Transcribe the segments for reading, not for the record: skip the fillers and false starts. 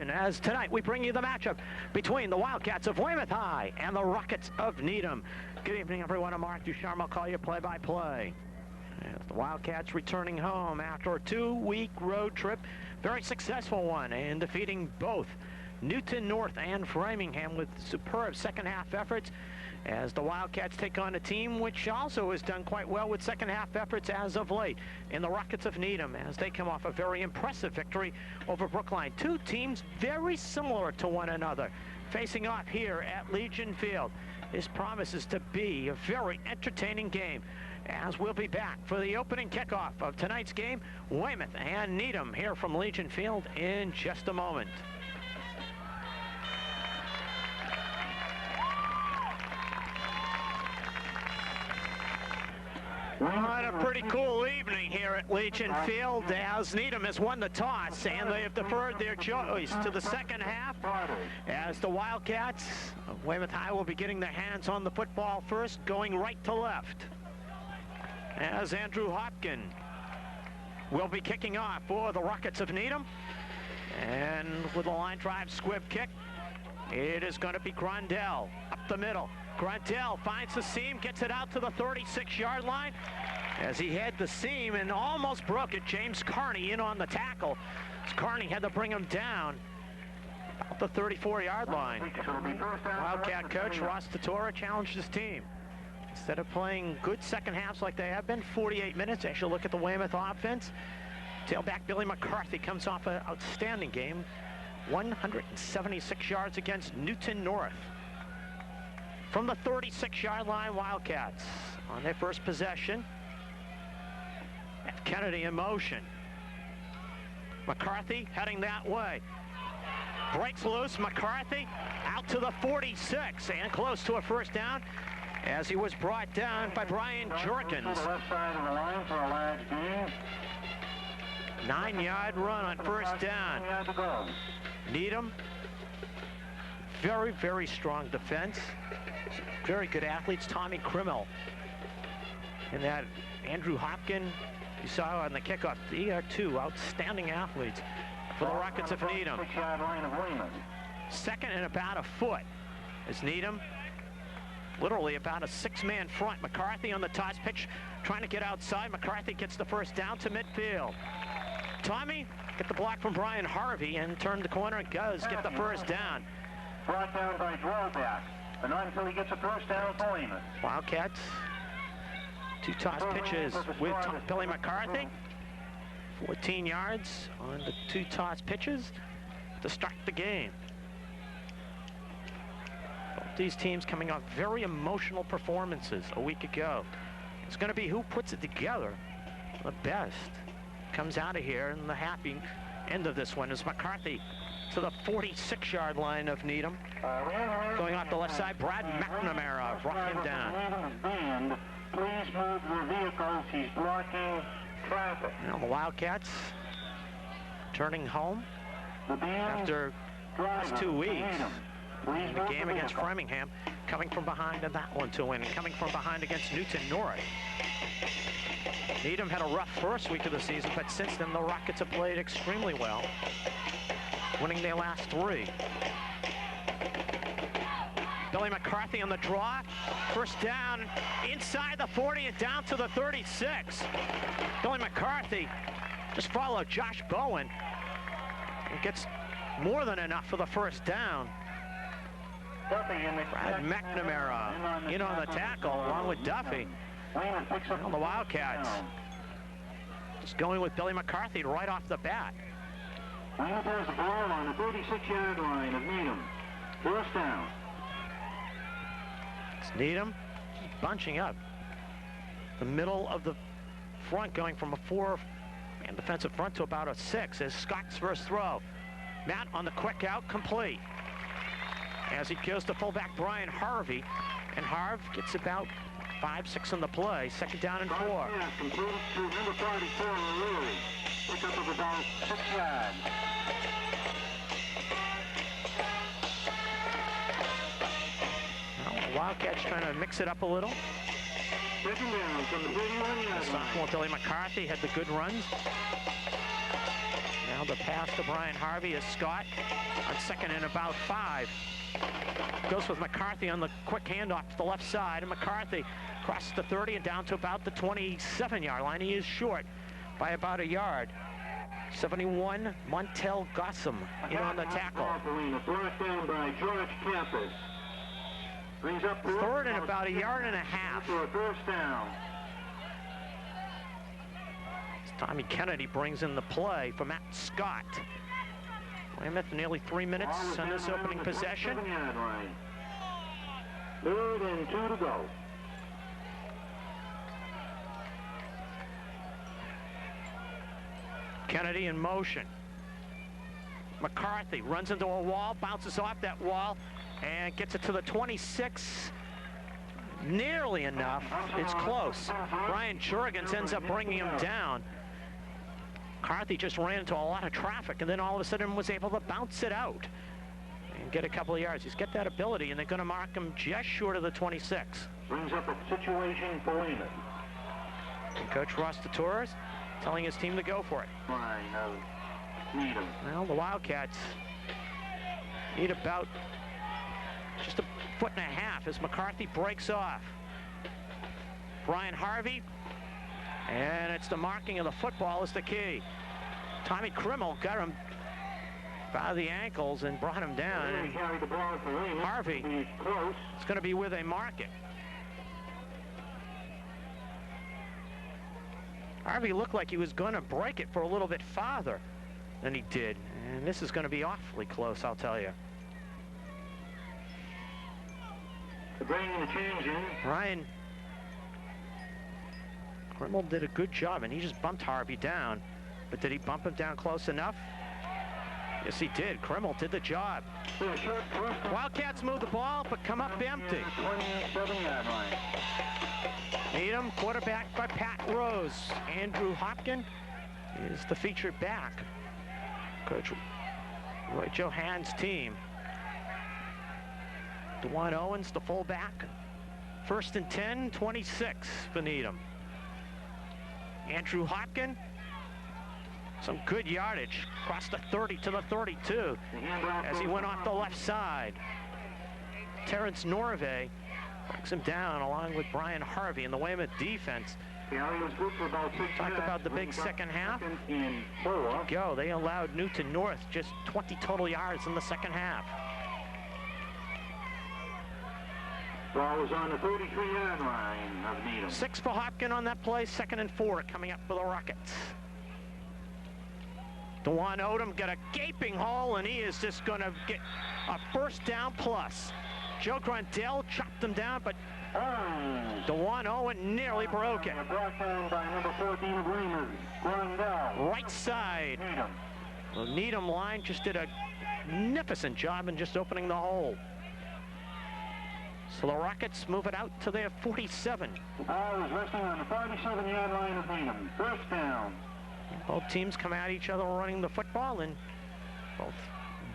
And as tonight we bring you the matchup between the Wildcats of Weymouth High and the Rockets of Needham. Good evening, everyone. I'm Mark Ducharme. I'll call you play-by-play. As the Wildcats returning home after a 2-week road trip, very successful one, and defeating both Newton North and Framingham with superb second-half efforts, as the Wildcats take on a team which also has done quite well with second-half efforts as of late in the Rockets of Needham, as they come off a very impressive victory over Brookline. Two teams very similar to one another facing off here at Legion Field. This promises to be a very entertaining game, as we'll be back for the opening kickoff of tonight's game, Weymouth and Needham, here from Legion Field in just a moment. What a pretty cool evening here at Legion Field, as Needham has won the toss and they have deferred their choice to the second half, as the Wildcats of Weymouth High will be getting their hands on the football first, going right to left, as Andrew Hopkin will be kicking off for the Rockets of Needham. And with a line drive squib kick, it is going to be Grondell up the middle. Grondell finds the seam, gets it out to the 36-yard line. As he had the seam and almost broke it, James Carney in on the tackle. Carney had to bring him down at the 34-yard line. Wildcat coach Ross Tatora challenged his team. Instead of playing good second halves like they have been, 48 minutes, actually look at the Weymouth offense. Tailback Billy McCarthy comes off an outstanding game. 176 yards against Newton North. From the 36-yard line, Wildcats on their first possession. Kennedy in motion. McCarthy heading that way. Breaks loose, McCarthy out to the 46 and close to a first down, as he was brought down by Brian Jorkins. 9-yard run on first down. Needham, very, very strong defense. Very good athletes. Tommy Krimmel and that Andrew Hopkin you saw on the kickoff. They are two outstanding athletes for the Rockets of Needham. Second and about a foot as Needham, literally about a 6-man front. McCarthy on the toss pitch, trying to get outside. McCarthy gets the first down to midfield. Tommy get the block from Brian Harvey and turn the corner and does get the first down. Brought down by Drawback, but not until he gets a first down for Weymouth. Wildcats, two toss pitches with Billy McCarthy. 14 yards on the two toss pitches to start the game. Both these teams coming off very emotional performances a week ago. It's going to be who puts it together the best. Comes out of here, and the happy end of this one is McCarthy to the 46-yard line of Needham. Going off the left side, Brad McNamara brought him down. Please move your vehicles. He's blocking traffic. Now the Wildcats turning home after last 2 weeks. In the game against Framingham, coming from behind in that one to win, and coming from behind against Newton North. Needham had a rough first week of the season, but since then the Rockets have played extremely well, winning their last 3. Billy McCarthy on the draw. First down inside the 40 and down to the 36. Billy McCarthy just followed Josh Bowen and gets more than enough for the first down. Brad McNamara in on the tackle along with Duffy. And the Wildcats just going with Billy McCarthy right off the bat. Weymouth has the ball on the 36-yard line of Needham. First down. It's Needham bunching up the middle of the front, going from a 4-man defensive front to about a 6 as Scott's first throw. Matt on the quick out, complete. As he goes to fullback Brian Harvey, and Harv gets about 5-6 on the play. Second down and 4. Complete to number 44, O'Leary. Pickup of about 6 yards. Well, the Wildcats trying to mix it up a little. Second down from the 31-yard line. Sophomore Billy McCarthy had the good runs. Now the pass to Brian Harvey as Scott on second and about 5. Goes with McCarthy on the quick handoff to the left side, and McCarthy crosses the 30 and down to about the 27-yard line. He is short by about a yard. 71, Montel Gossam in on the tackle. Brought down by George Campus. Brings up third and about a yard and a half. For a first down. Tommy Kennedy brings in the play for Matt Scott. Weymouth nearly 3 minutes on this opening possession. 3rd and 2 to go. Kennedy in motion. McCarthy runs into a wall, bounces off that wall, and gets it to the 26. Nearly enough. It's close. Brian Jurgens ends up bringing him down. McCarthy just ran into a lot of traffic and then all of a sudden was able to bounce it out and get a couple of yards. He's got that ability, and they're going to mark him just short of the 26. Brings up a situation for Weymouth. And Coach Ross DeTorres telling his team to go for it. Needham. Well, the Wildcats need about just a foot and a half as McCarthy breaks off. Brian Harvey, and it's the marking of the football is the key. Tommy Krimmel got him by the ankles and brought him down. And Harvey is going to be where they mark it. Harvey looked like he was going to break it for a little bit farther than he did. And this is going to be awfully close, I'll tell you. Bringing the change in. Ryan Krimmel did a good job, and he just bumped Harvey down. But did he bump him down close enough? Yes, he did. Krimmel did the job. Wildcats move the ball, but come up empty. 27-yard line. Needham, quarterback by Pat Rose. Andrew Hopkin is the featured back. Coach Roy Johan's team. DeJuan Owens, the fullback. 1st and 10, 26 for Needham. Andrew Hopkin, some good yardage, across the 30 to the 32 as he went off the left side. Terrence Norvay brings him down along with Brian Harvey in the Weymouth defense. Talked about the big second half. Go, they allowed Newton North just 20 total yards in the second half. Ball was on the 33-yard line of Needham. 6 for Hopkin on that play, 2nd and 4 coming up for the Rockets. DeJuan Odom got a gaping hole, and he is just going to get a first down plus. Joe Grandel chopped him down, but DeJuan Owen nearly broke it. Brought down by number 14 of Weymouth, Grandel. Right side. Needham. The Needham line just did a magnificent job in just opening the hole. So the Rockets move it out to their 47. The ball is resting on the 47-yard line of Needham. First down. Both teams come at each other running the football and both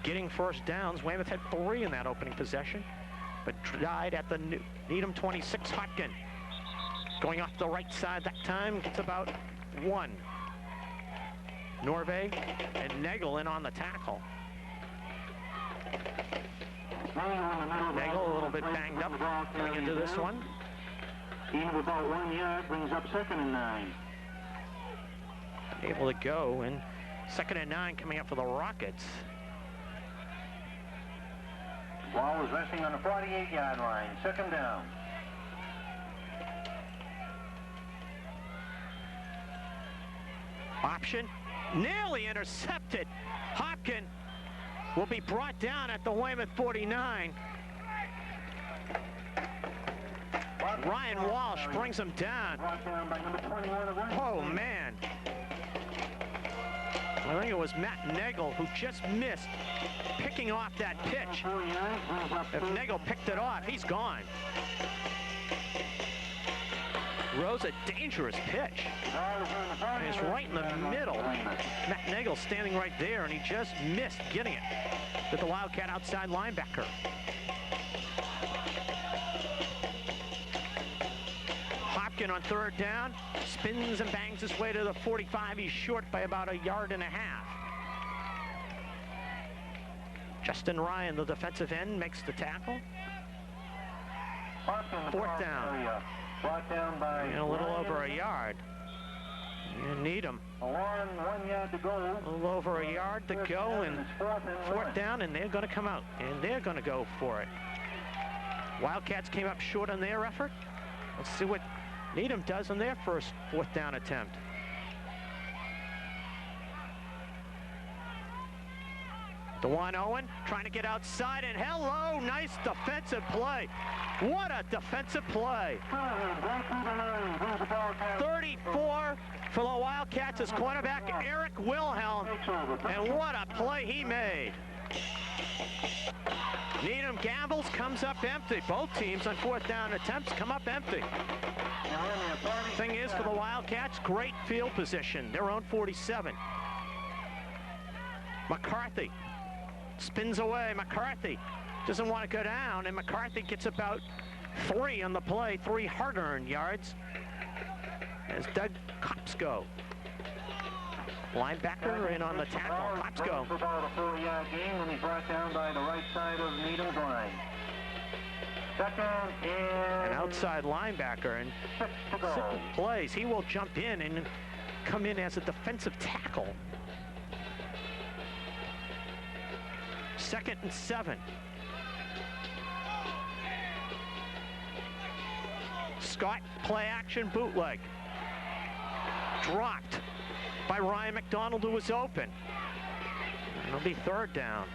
getting first downs. Weymouth had 3 in that opening possession, but died at the Needham 26. Hopkin going off the right side that time, gets about 1. Norvay and Nagel in on the tackle. Nagel a little bit banged up going into this one. Gain of about 1 yard brings up 2nd and 9. Able to go, and 2nd and 9 coming up for the Rockets. Ball is resting on the 48-yard line. 2nd down. Option nearly intercepted. Hopkin will be brought down at the Weymouth 49. Ryan Walsh brings him down. Oh, man. I think it was Matt Nagel who just missed picking off that pitch. If Nagel picked it off, he's gone. Rose a dangerous pitch. And it's right in the middle. Matt Nagel standing right there, and he just missed getting it with the Wildcat outside linebacker. Hopkin on 3rd down, spins and bangs his way to the 45. He's short by about a yard and a half. Justin Ryan, the defensive end, makes the tackle. Fourth down. Brought down by And a little over a yard. And Needham. A long 1 yard to go. A little over a yard to go, and fourth down, and they're going to come out, and they're going to go for it. Wildcats came up short on their effort. Let's see what Needham does on their first fourth down attempt. DeJuan Owen trying to get outside, and hello, nice defensive play. What a defensive play. 34 for the Wildcats as cornerback Eric Wilhelm, and what a play he made. Needham gambles, comes up empty. Both teams on fourth down attempts come up empty. Thing is, for the Wildcats, great field position. Their own 47. McCarthy spins away. McCarthy doesn't want to go down, and McCarthy gets about 3 on the play, 3 hard-earned yards as Doug Kopsko, linebacker, in on the tackle. Kopsko. About a 4-yard gain when he's brought down by the right side of Needham's line. Second and an outside linebacker, and plays. He will jump in and come in as a defensive tackle. 2nd and 7. Scott, play action bootleg. Dropped by Ryan McDonald, who was open. It'll be 3rd down.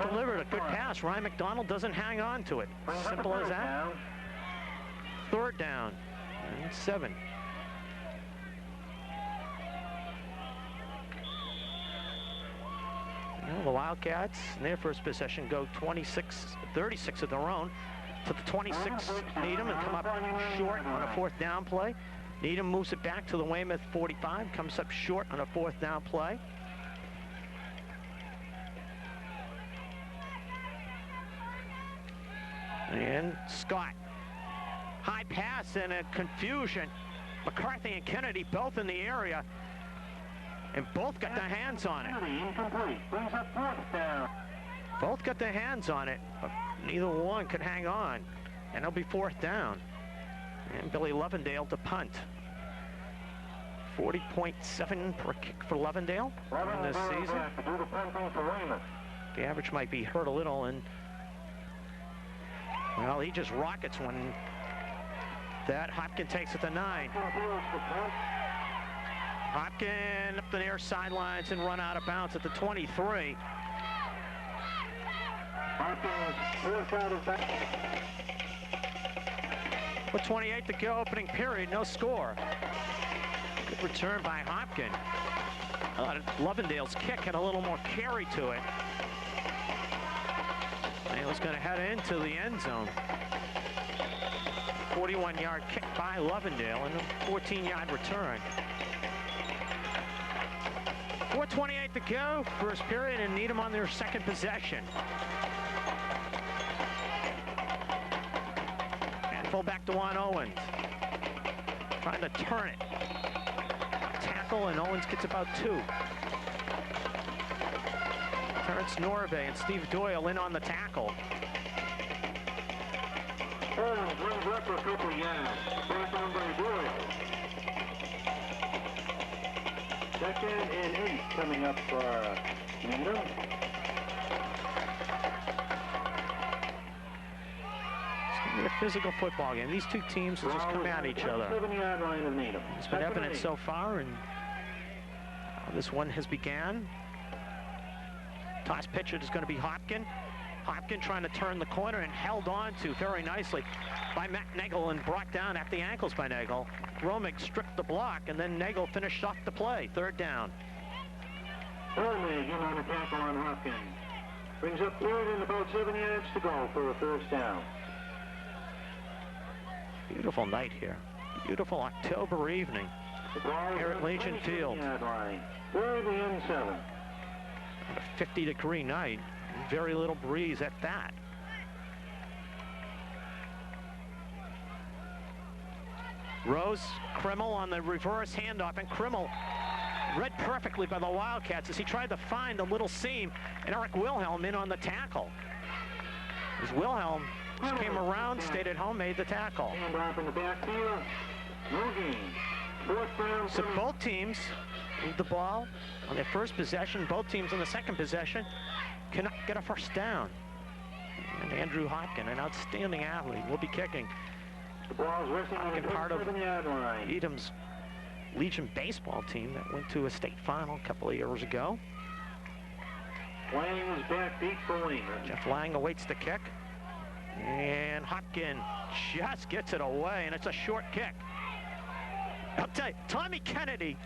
Delivered a good pass. Ryan McDonald doesn't hang on to it. Simple as that. 3rd down and 7. Well, the Wildcats, in their first possession, go 36 of their own to the 26 Needham and come up short on a 4th down play. Needham moves it back to the Weymouth 45, comes up short on a 4th down play. And Scott, high pass and a confusion. McCarthy and Kennedy both in the area, and both got their hands on it. Both got their hands on it, but neither one could hang on, and it'll be 4th down. And Billy Lovendale to punt. 40.7 per kick for Lovendale in this season. The average might be hurt a little, and well, he just rockets when that. Hopkins takes it to 9. Hopkins up the near sidelines and run out of bounds at the 23. With 28 to go, opening period, no score. Good return by Hopkins. Lovendale's kick had a little more carry to it. And he was going to head into the end zone. 41-yard kick by Lovendale and a 14-yard return. 4:28 to go, first period, and Needham on their 2nd possession. And fullback DeJuan Owens trying to turn it. Tackle, and Owens gets about 2. Terrence Norve and Steve Doyle in on the tackle. Owens brings up a couple yards. Brought down by Doyle. 2nd and 8 coming up for Needham. It's going to be a physical football game. These two teams will just come at each other. 7-yard line of Needham. It's been evident so far, and this one has began. Toss pitcher is going to be Hopkins. Hopkins trying to turn the corner and held on to very nicely by Matt Nagel and brought down at the ankles by Nagel. Romig stripped the block, and then Nagel finished off the play. 3rd down. Romig in on a tackle on Hopkins. Brings up 3rd and about 7 yards to go for a 1st down. Beautiful night here. Beautiful October evening here at Legion Field. 3rd and 7. A 50-degree night. Very little breeze at that. Rose, Krimmel on the reverse handoff, and Krimmel read perfectly by the Wildcats as he tried to find the little seam, and Eric Wilhelm in on the tackle. As Wilhelm just came around, stayed at home, made the tackle. And off in the backfield, no gain. Fourth down. So both teams move the ball on their first possession. Both teams on the second possession cannot get a first down. And Andrew Hopkin, an outstanding athlete, will be kicking. The ball's resting on the Part of 7-yard line. Needham's Legion baseball team that went to a state final a couple of years ago. Lang is back deep for Weymouth. Jeff Lang awaits the kick. And Hopkin just gets it away, and it's a short kick. I'll tell you, Tommy Kennedy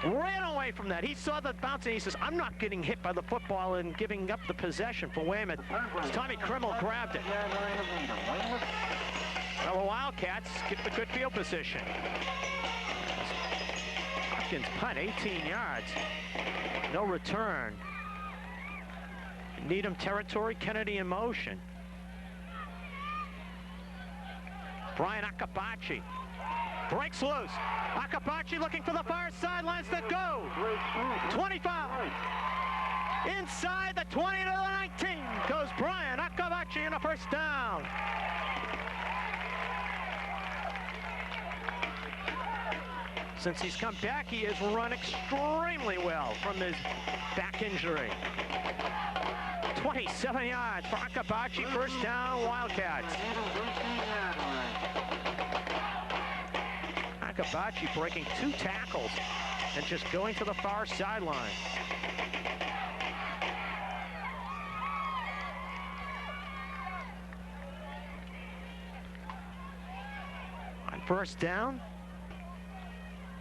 ran away from that. He saw the bounce and he says, I'm not getting hit by the football and giving up the possession for Weymouth. Tommy Krimmel grabbed it. Well, the Wildcats get the good field position. Hopkins punt, 18 yards. No return. Needham territory, Kennedy in motion. Brian Akabachi breaks loose. Akabachi looking for the far sidelines to go. 25. Inside the 20 to the 19 goes Brian Akabachi in a first down. Since he's come back, he has run extremely well from his back injury. 27 yards for Akabachi, first down, Wildcats. Akabachi breaking 2 tackles and just going to the far sideline. On first down,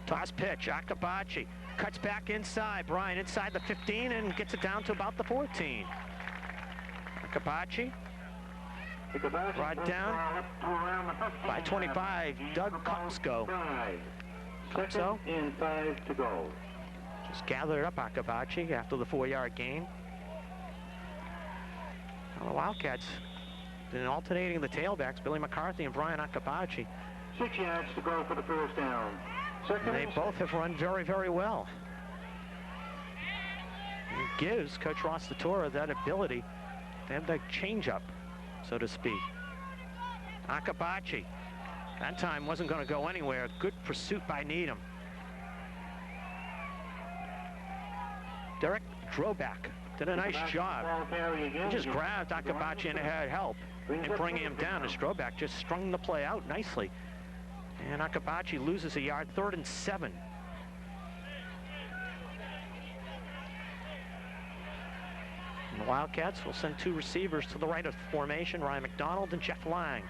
toss pitch, Akabachi cuts back inside. Brian inside the 15 and gets it down to about the 14. Akabachi brought down by 25, Doug Coxco. Second and 5 to go. Just gathered up Akabachi after the 4-yard gain. Well, the Wildcats been alternating the tailbacks, Billy McCarthy and Brian Akabachi. 6 yards to go for the first down. Second They both have run very, very well. It gives Coach Ross Tortora that ability to have that change-up, so to speak. Akabachi, that time wasn't going to go anywhere. Good pursuit by Needham. Derek Droback did a nice job. He just grabbed Akabachi and had help in bringing him down. As Droback just strung the play out nicely. And Akabachi loses a yard, 3rd and 7. And the Wildcats will send 2 receivers to the right of the formation, Ryan McDonald and Jeff Lang.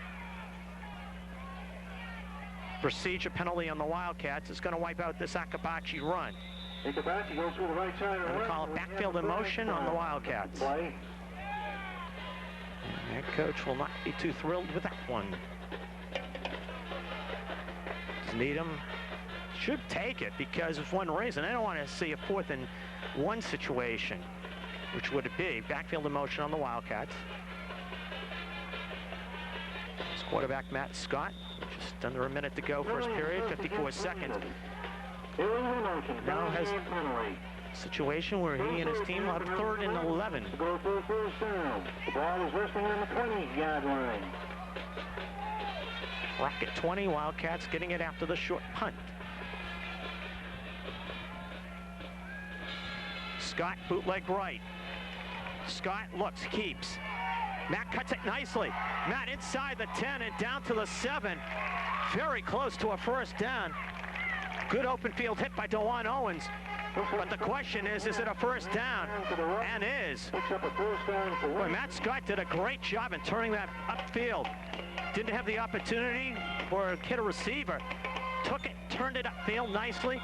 Procedure penalty on the Wildcats is going to wipe out this Akabachi run. Akabachi goes through the right side. Going to call it backfield in motion on the Wildcats. And their coach will not be too thrilled with that one. Needham should take it because of one reason. They don't want to see a 4th and 1 situation, which would it be? Backfield in motion on the Wildcats. It's quarterback Matt Scott. Just under a minute to go, first period, 54 seconds. Now has a situation where he and his team will have 3rd and 11. Go for the first down. The ball is resting on the 20-yard line. Rocket 20, Wildcats getting it after the short punt. Scott bootleg right. Scott looks, keeps. Matt cuts it nicely. Matt inside the 10 and down to the 7. Very close to a first down. Good open field hit by DeJuan Owens. But the question is it a first down? And is. Boy, Matt Scott did a great job in turning that upfield. Didn't have the opportunity for a hit a receiver. Took it, turned it upfield nicely.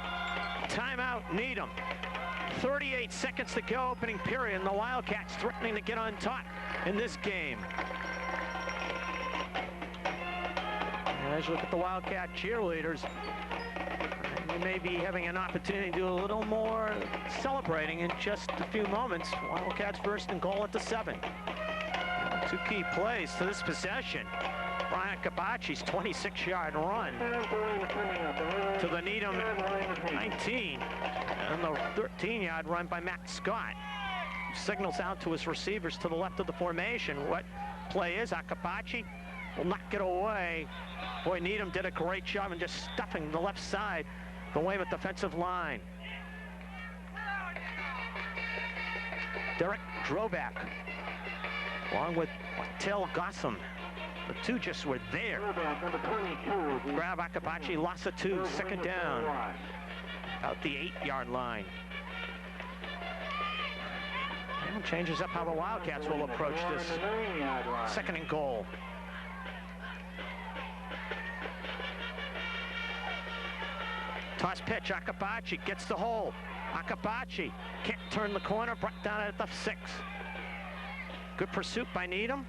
Timeout, Needham. 38 seconds to go, opening period, and the Wildcats threatening to get on top in this game. And as you look at the Wildcat cheerleaders, you may be having an opportunity to do a little more celebrating in just a few moments. Wildcats first and goal at the 7. 2 key plays to this possession. Brian Akabachi's 26-yard run to the Needham 19, and the 13-yard run by Matt Scott. Signals out to his receivers to the left of the formation. What play is? Akabachi will knock it away. Boy, Needham did a great job in just stuffing the left side, the Weymouth defensive line. Derek Droback, along with Till Gossam. The two just were there. Grab Akabachi, loss of 2, second down. Out the 8-yard line. And changes up how the Wildcats will approach this second and goal. Toss pitch, Akabachi gets the hole. Akabachi can't turn the corner, brought down at the 6. Good pursuit by Needham,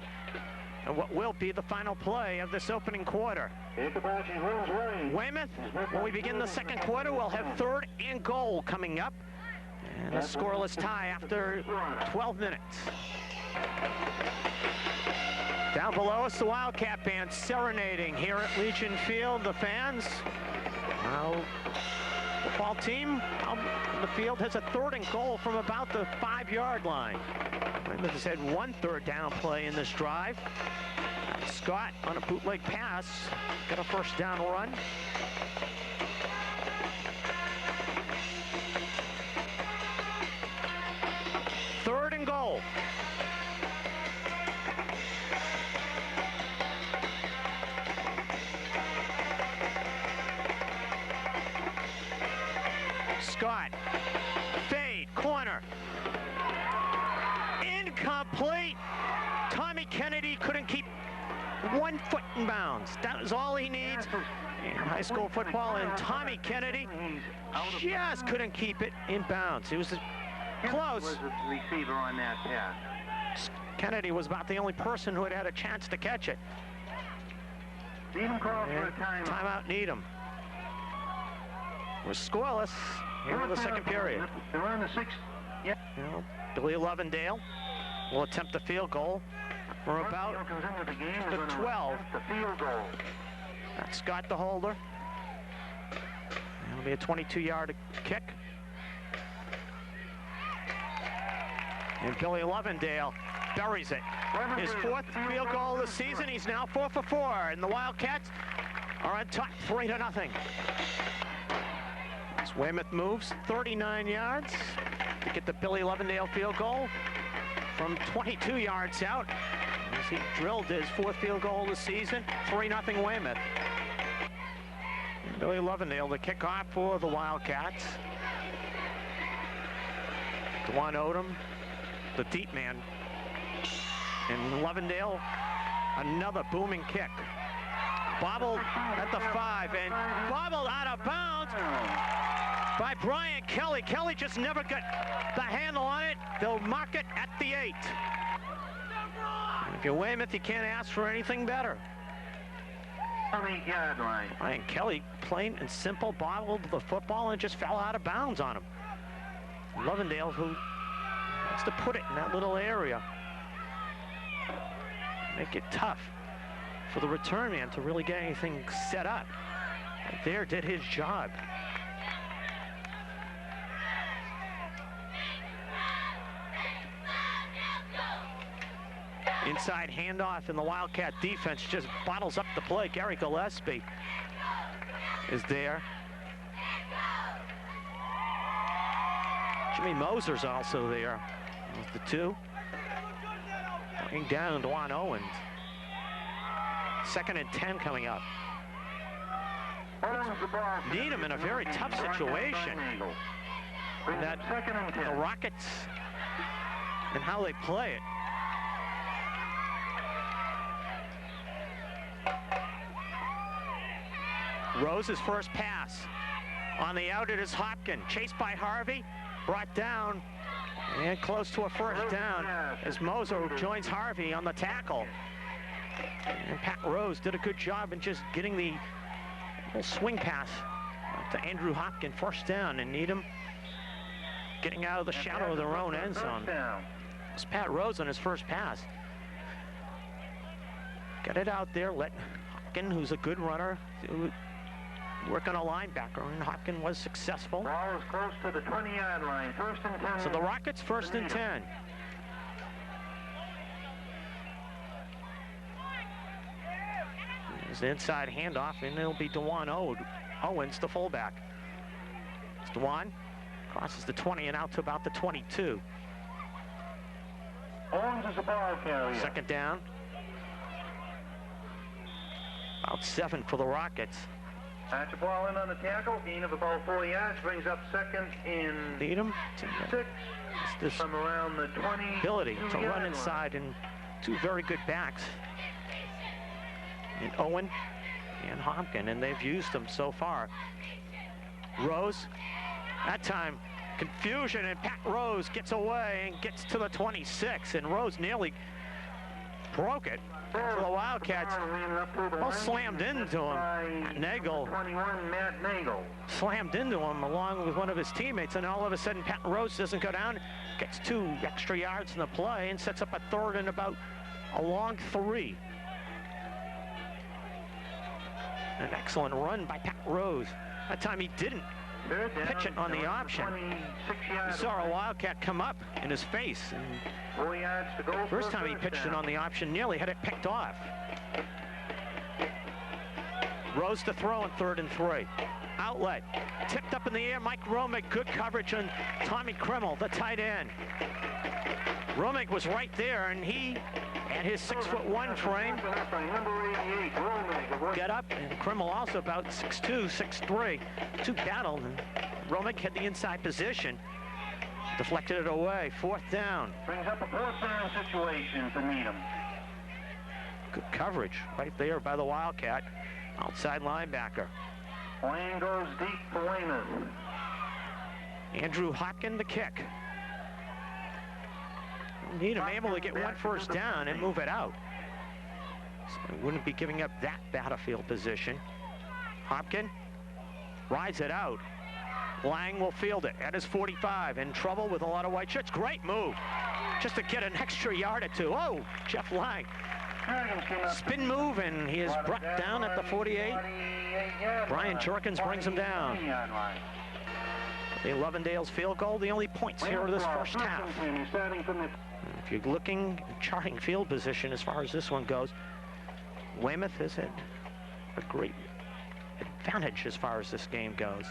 and what will be the final play of this opening quarter. Weymouth, when we begin the second quarter, we'll have 3rd and goal coming up, and a scoreless tie after 12 minutes. Down below us, the Wildcat band serenading here at Legion Field. The fans, now football team out in the field has a 3rd and goal from about the 5-yard line. Weymouth has had 1 third down play in this drive. Scott on a bootleg pass got a 1st down run. Third and goal. Scott, fade, corner. Incomplete. Tommy Kennedy couldn't keep 1 foot in bounds. That is all he needs in high school football, and Tommy Kennedy just couldn't keep it in bounds. He was close. Was the receiver on that pass. Kennedy was about the only person who had had a chance to catch it. Needham called for a timeout. Timeout Needham. We're scoreless here in the second period. They're on the 6th. Yeah. You know, Billy Lovendale will attempt the field goal from about the 12. The field goal. That's Scott the holder. It'll be a 22-yard kick. And Billy Lovendale buries it. His 4th field goal of the season. He's now 4 for 4, and the Wildcats are on top 3-0. As Weymouth moves 39 yards to get the Billy Lovendale field goal from 22 yards out, as he drilled his 4th field goal of the season. 3-0 Weymouth. And Billy Lovendale, the kickoff for the Wildcats. Dwan Odom, the deep man. And Lovendale, another booming kick. Bobbled at the 5 and bobbled out of bounds by Brian Kelly. Kelly just never got the handle on it. They'll mark it at the 8. If you're Weymouth, you can't ask for anything better. On the 8-yard line. Brian Kelly, plain and simple, bobbled the football and just fell out of bounds on him. Lovendale, who has to put it in that little area. Make it tough for the return man to really get anything set up. Right there, did his job. Inside handoff, and the Wildcat defense just bottles up the play. Gary Gillespie is there. Jimmy Moser's also there with the 2. Bringing down Dwan Owens. 2nd and 10 coming up. Needham in a very tough situation. That the Rockets and how they play it. Rose's first pass. On the out, it is Hopkins. Chased by Harvey. Brought down and close to a 1st down as Moser joins Harvey on the tackle. And Pat Rose did a good job in just getting the little swing pass to Andrew Hopkins. 1st down, and Needham getting out of the shadow of their own end zone. It's Pat Rose on his first pass. Get it out there, let Hopkin, who's a good runner, working a linebacker, and Hopkin was successful. Ball is close to the 20-yard line. 1st and 10. So the Rockets 1st and 10. There's the inside handoff, and it'll be DeJuan Owens, the fullback. It's DeJuan, crosses the 20 and out to about the 22. Owens is the ball carrier. 2nd down. About 7 for the Rockets. That's a ball in on the tackle. Gain of about 4 yards. Brings up 2nd and Needham. 6. This From around the 20. ability to run inside, and 2 very good backs. And Owen and Hopkin, and they've used them so far. Rose, that time confusion, and Pat Rose gets away and gets to the 26, and Rose nearly broke it for the Wildcats. Both slammed into him. Nagel 21, Matt Nagel. slammed into him along with one of his teammates, and all of a sudden Pat Rose doesn't go down, gets 2 extra yards in the play, and sets up a 3rd and about a long 3. An excellent run by Pat Rose. That time he didn't pitch it on the option. He saw a Wildcat come up in his face, and 4 yards to go. first time he pitched it on the option, nearly had it picked off. Rose to throw on 3rd and 3. Outlet, tipped up in the air. Mike Romig, good coverage on Tommy Krimmel, the tight end. Romig was right there, and he, at his 6'1" frame, get up, and Krimmel also about 6'2", 6'3". 2 battled, and Romig had the inside position, deflected it away. 4th down. Brings up a 4th down situation for Needham. Good coverage right there by the Wildcat, outside linebacker. Lane goes deep for Weymouth. Andrew Hopkin, the kick. Needham able to get 1 first down and move it out. So he wouldn't be giving up that battlefield position. Hopkin rides it out. Lang will field it at his 45. In trouble with a lot of white shirts. Great move. Just to get an extra yard or 2. Oh, Jeff Lang. Spin move, and he is brought down at the 48. Brian Jerkins brings him down. The Lovendale's field goal, the only points here of this first half. If you're looking, charting field position as far as this one goes, Weymouth has had a great advantage as far as this game goes.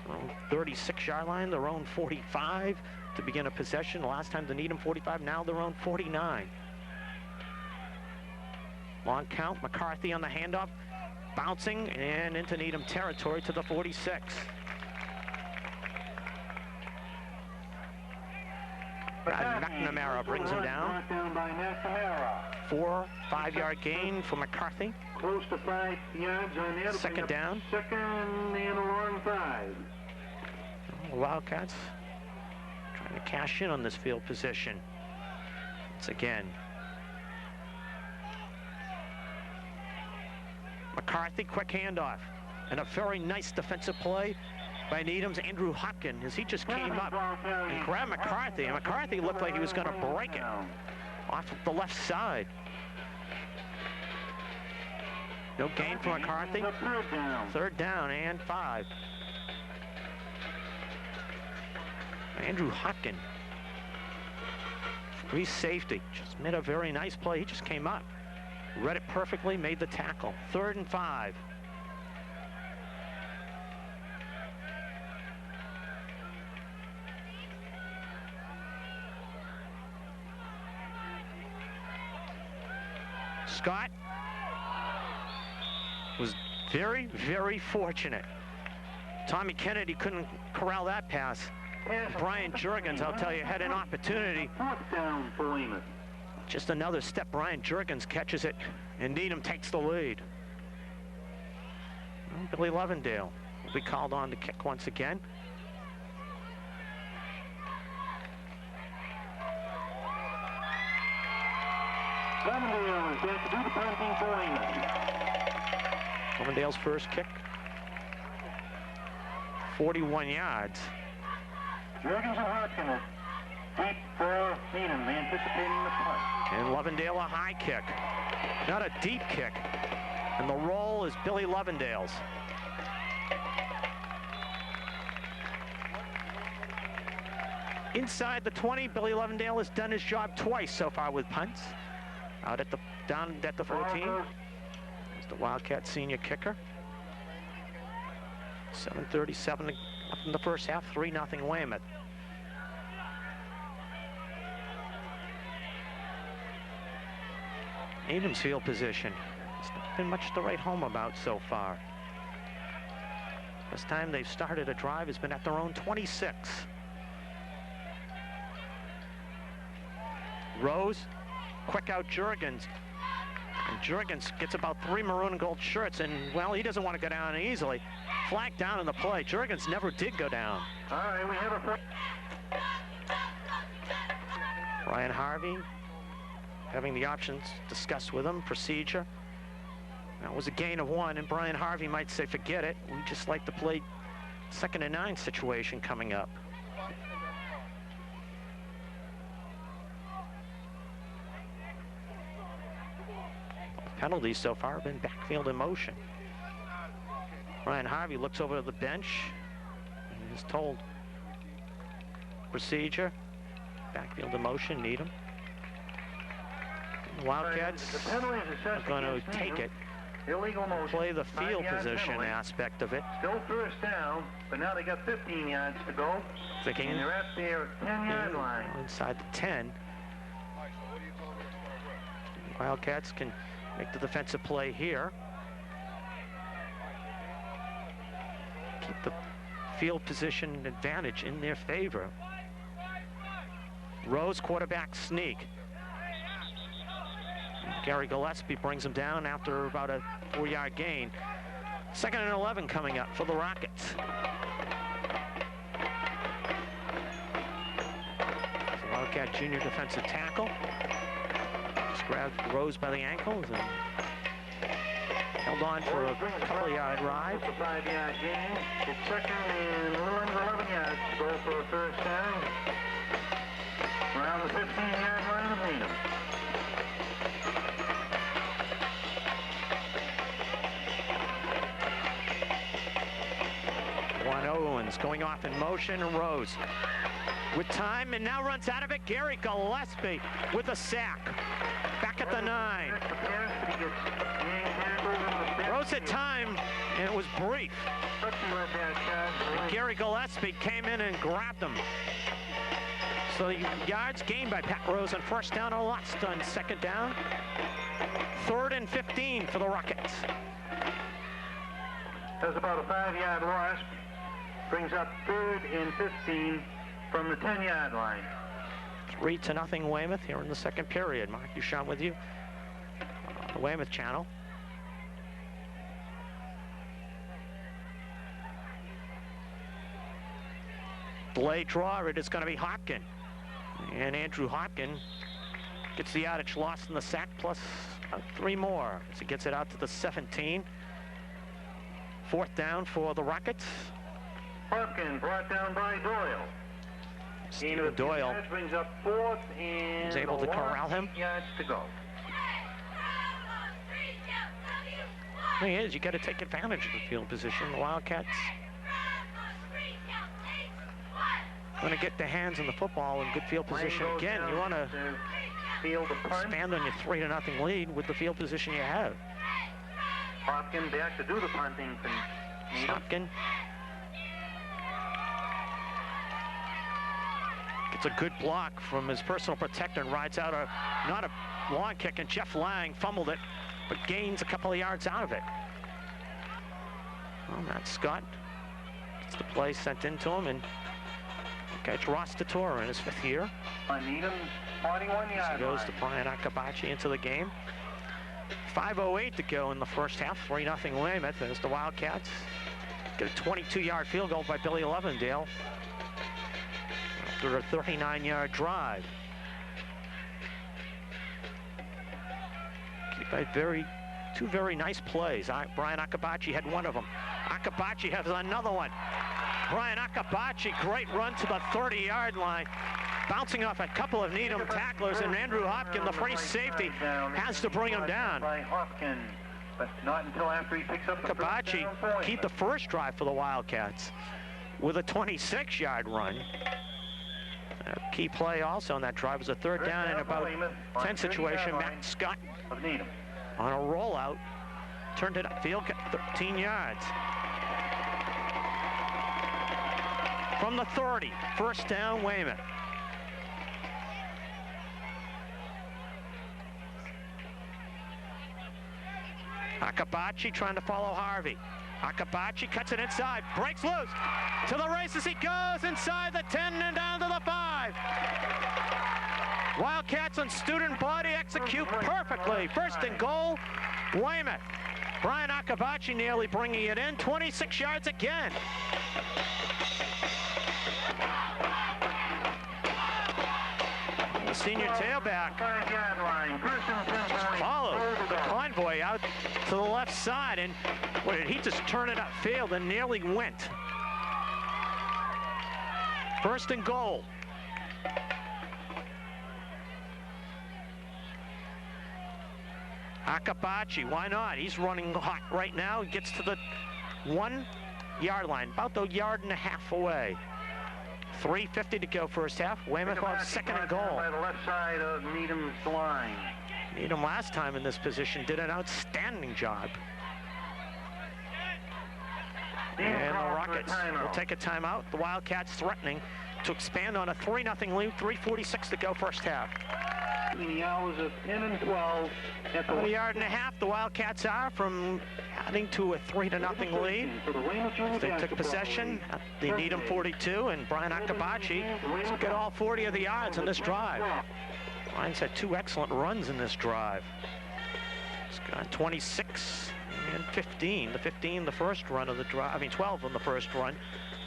Their own 36-yard line, their own 45 to begin a possession. Last time the Needham 45, now their own 49. Long count, McCarthy on the handoff, bouncing and into Needham territory to the 46. McNamara brings him down. 4 5-yard gain for McCarthy. Close to 5 yards on the other. 2nd down. 2nd and a long 5. The Wildcats trying to cash in on this field position. Once again. McCarthy, quick handoff. And a very nice defensive play by Needham's Andrew Hopkin as he just came up and grabbed McCarthy. And McCarthy looked like he was going to break it off the left side. No gain for McCarthy. 3rd down and 5. Andrew Hopkin, free safety, just made a very nice play. He just came up, read it perfectly, made the tackle. 3rd and 5. Scott was very, very fortunate. Tommy Kennedy couldn't corral that pass. Brian Jurgens, I'll tell you, had an opportunity. 4th down for Weymouth. Just another step. Brian Jurgens catches it, and Needham takes the lead. Well, Billy Lovendale will be called on to kick once again. Lovendale is back to do the punting for Weymouth. Lovendale's first kick, 41 yards. Jurgens and Hopkins deep for Needham anticipating the punt. And Lovendale a high kick. Not a deep kick. And the roll is Billy Lovendale's. Inside the 20, Billy Lovendale has done his job twice so far with punts. Down at the 14. It's the Wildcat senior kicker. 7:37 up in the first half, 3-0 Weymouth. Needham's field position. It's not been much to write home about so far. This time they've started a drive has been at their own 26. Rose, quick out Jurgens. And Jurgens gets about 3 maroon and gold shirts, and, well, he doesn't want to go down easily. Flag down in the play. Jurgens never did go down. All right, we have a... Brian Harvey having the options discussed with him. Procedure. That was a gain of 1, and Brian Harvey might say, forget it. We just like to play 2nd and 9 situation coming up. Penalties so far have been backfield in motion. Brian Harvey looks over to the bench and is told procedure, backfield in motion, Needham. The Wildcats are going to take it, illegal motion, play the field position aspect of it. Still first down, but now they got 15 yards to go. Thinking and they're at their 10-yard line. Inside the 10. Wildcats can make the defensive play here. Keep the field position advantage in their favor. Rose quarterback sneak. Gary Gillespie brings him down after about a 4-yard gain. 2nd and 11 coming up for the Rockets. So Wildcat junior defensive tackle. Just grabbed Rose by the ankles and held on for a couple-yard ride. It's a 5-yard gain. It's 2nd and a little under 11 yards to go for a first down. Around the 15-yard line of Needham. Juan Owens going off in motion, and Rose with time and now runs out of it. Gary Gillespie with a sack. Back at the 9. Rose had time, and it was brief. Gary Gillespie came in and grabbed him. So yards gained by Pat Rose on first down, a lot done. 2nd down. 3rd and 15 for the Rockets. That's about a 5-yard loss. Brings up 3rd and 15 from the 10-yard line. 3-0 Weymouth here in the 2nd period. Mark Duchamp with you on the Weymouth channel. Delay draw, it is going to be Hopkin. And Andrew Hopkin gets the yardage lost in the sack, plus 3 more as he gets it out to the 17. 4th down for the Rockets. Hopkin brought down by Doyle. Stephen Doyle brings up 4th and was able to corral him. Yards to go. The thing is, you got to take advantage of the field position. The Wildcats going to get their hands on the football in good field position again. You want to expand on your 3-0 lead with the field position you have. Hopkin back to do the punting. Hopkin gets a good block from his personal protector and rides out not a long kick, and Jeff Lang fumbled it, but gains a couple of yards out of it. Well, Matt Scott gets the play sent into him, and catch Ross Tatora in his 5th year. Needham, 41-yard goes to Brian Akabachi into the game. 5:08 to go in the first half. 3-0 Weymouth as the Wildcats get a 22-yard field goal by Billy Lovendale after a 39-yard drive. Two very nice plays. Brian Akabachi had one of them. Akabachi has another one. Brian Akabachi, great run to the 30-yard line. Bouncing off a couple of Needham tacklers, and Andrew Hopkins, the free safety, has to bring him down. But not until after he picks up the Akabachi keep the first drive for the Wildcats with a 26-yard run. A key play also on that drive was a third down and about 10 situation. Matt Scott on a rollout turned it upfield, got 13 yards. From the 30, first down, Weymouth. Akabachi trying to follow Harvey. Akabachi cuts it inside, breaks loose. To the races he goes, inside the 10 and down to the 5. Wildcats on student body execute perfectly. First and goal, Weymouth. Brian Akabachi nearly bringing it in, 26 yards again. The senior tailback followed the convoy out to the left side, and what did he just turn it upfield and nearly went. First and goal. Akabachi, why not? He's running hot right now. He gets to the 1-yard line, about a yard and a half away. 3:50 to go first half. Weymouth on second and goal. By the left side of Needham's line. Needham last time in this position did an outstanding job. And the Rockets will take a timeout. The Wildcats threatening to expand on a 3-0 lead. 3:46 to go first half. Between the hours of 10 and 12. About a yard and a half the Wildcats are from adding to a 3-0 lead. They took possession at the Needham 42, and Brian Akabachi got all 40 of the yards in this drive. Brian's had 2 excellent runs in this drive. He's got 26 and 15. The 15, the first run of the drive. I mean, 12 on the first run,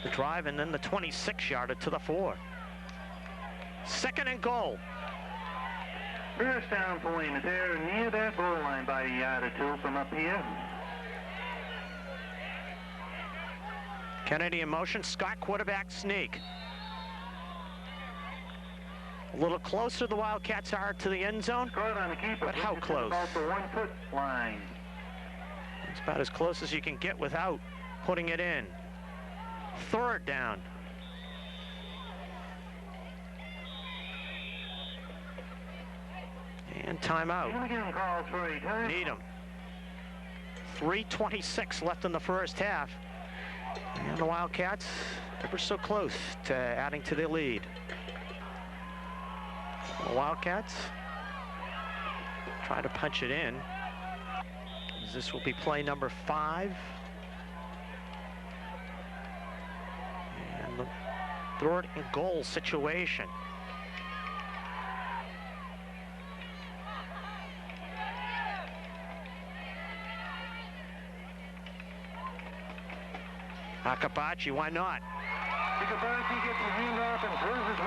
the drive, and then the 26-yarder to the 4. Second and goal. First down for Weymouth. They're near that goal line by a yard or 2 from up here. Kennedy in motion. Scott quarterback sneak. A little closer the Wildcats are to the end zone, but how close? About the 1-foot line. It's about as close as you can get without putting it in. Third down. And timeout. Needham. 3:26 left in the first half. And the Wildcats ever so close to adding to their lead. The Wildcats try to punch it in. This will be play number 5. And the third and goal situation. Akabachi, why not?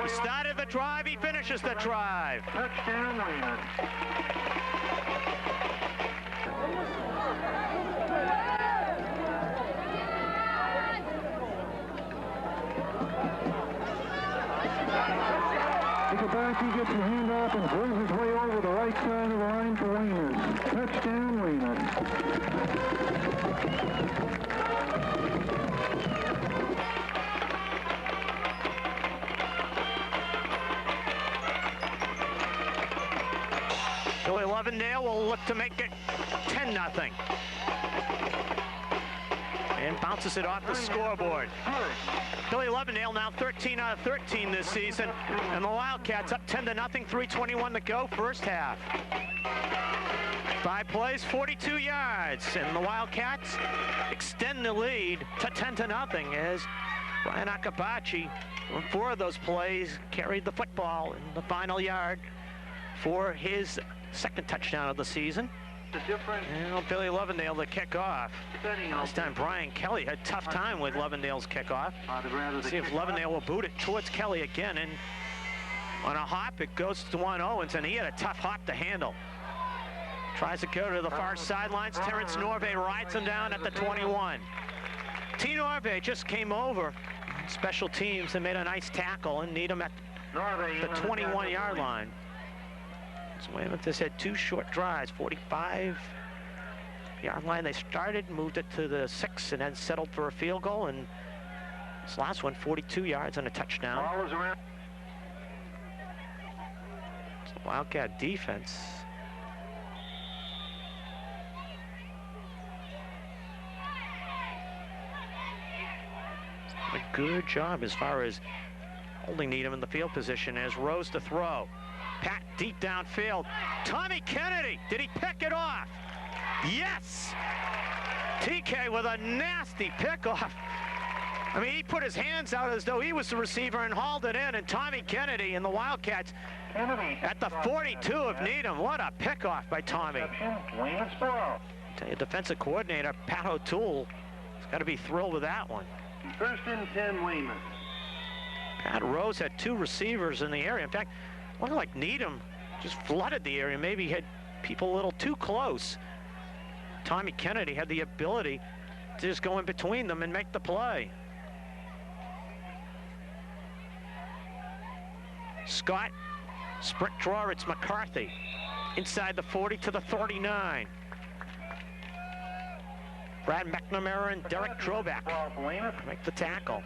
He started the drive, he finishes the drive. Touchdown, Weymouth. Akabachi gets the handoff and throws his way over the right side of the line for Weymouth. Touchdown, Weymouth. Billy Lovendale will look to make it 10-0. And bounces it off the scoreboard. Billy Lovendale now 13 out of 13 this season, and the Wildcats up 10-0, 3:21 to go, first half. 5 plays, 42 yards, and the Wildcats extend the lead to 10-0 as Brian Akabachi, on 4 of those plays, carried the football in the final yard for his second touchdown of the season. And Billy Lovendale to kick off. Last time Brian Kelly had a tough time with Lovendale's kickoff. See if Lovendale will boot it towards Kelly again, and on a hop it goes to Juan Owens, and he had a tough hop to handle. Tries to go to the far sidelines. Terrence Norvay rides him down at the 21. T. Norvay just came over Special teams, they made a nice tackle and Needham at the 21-yard line. So Weymouth has had 2 short drives, 45-yard line. They started, moved it to the 6, and then settled for a field goal. And this last one, 42 yards and a touchdown. It's the Wildcat defense. A good job as far as holding Needham in the field position as Rose to throw. Pat deep downfield. Tommy Kennedy, did he pick it off? Yes! TK with a nasty pickoff. I mean, he put his hands out as though he was the receiver and hauled it in, and Tommy Kennedy and the Wildcats at the 42 of Needham. What a pickoff by Tommy. Tell you, defensive coordinator Pat O'Toole has got to be thrilled with that one. 1st and 10, Weymouth. Pat Rose had 2 receivers in the area. In fact, it looked like Needham just flooded the area, maybe had people a little too close. Tommy Kennedy had the ability to just go in between them and make the play. Scott, sprint draw, it's McCarthy. Inside the 40 to the 39. Brad McNamara and Derek Troback make the tackle.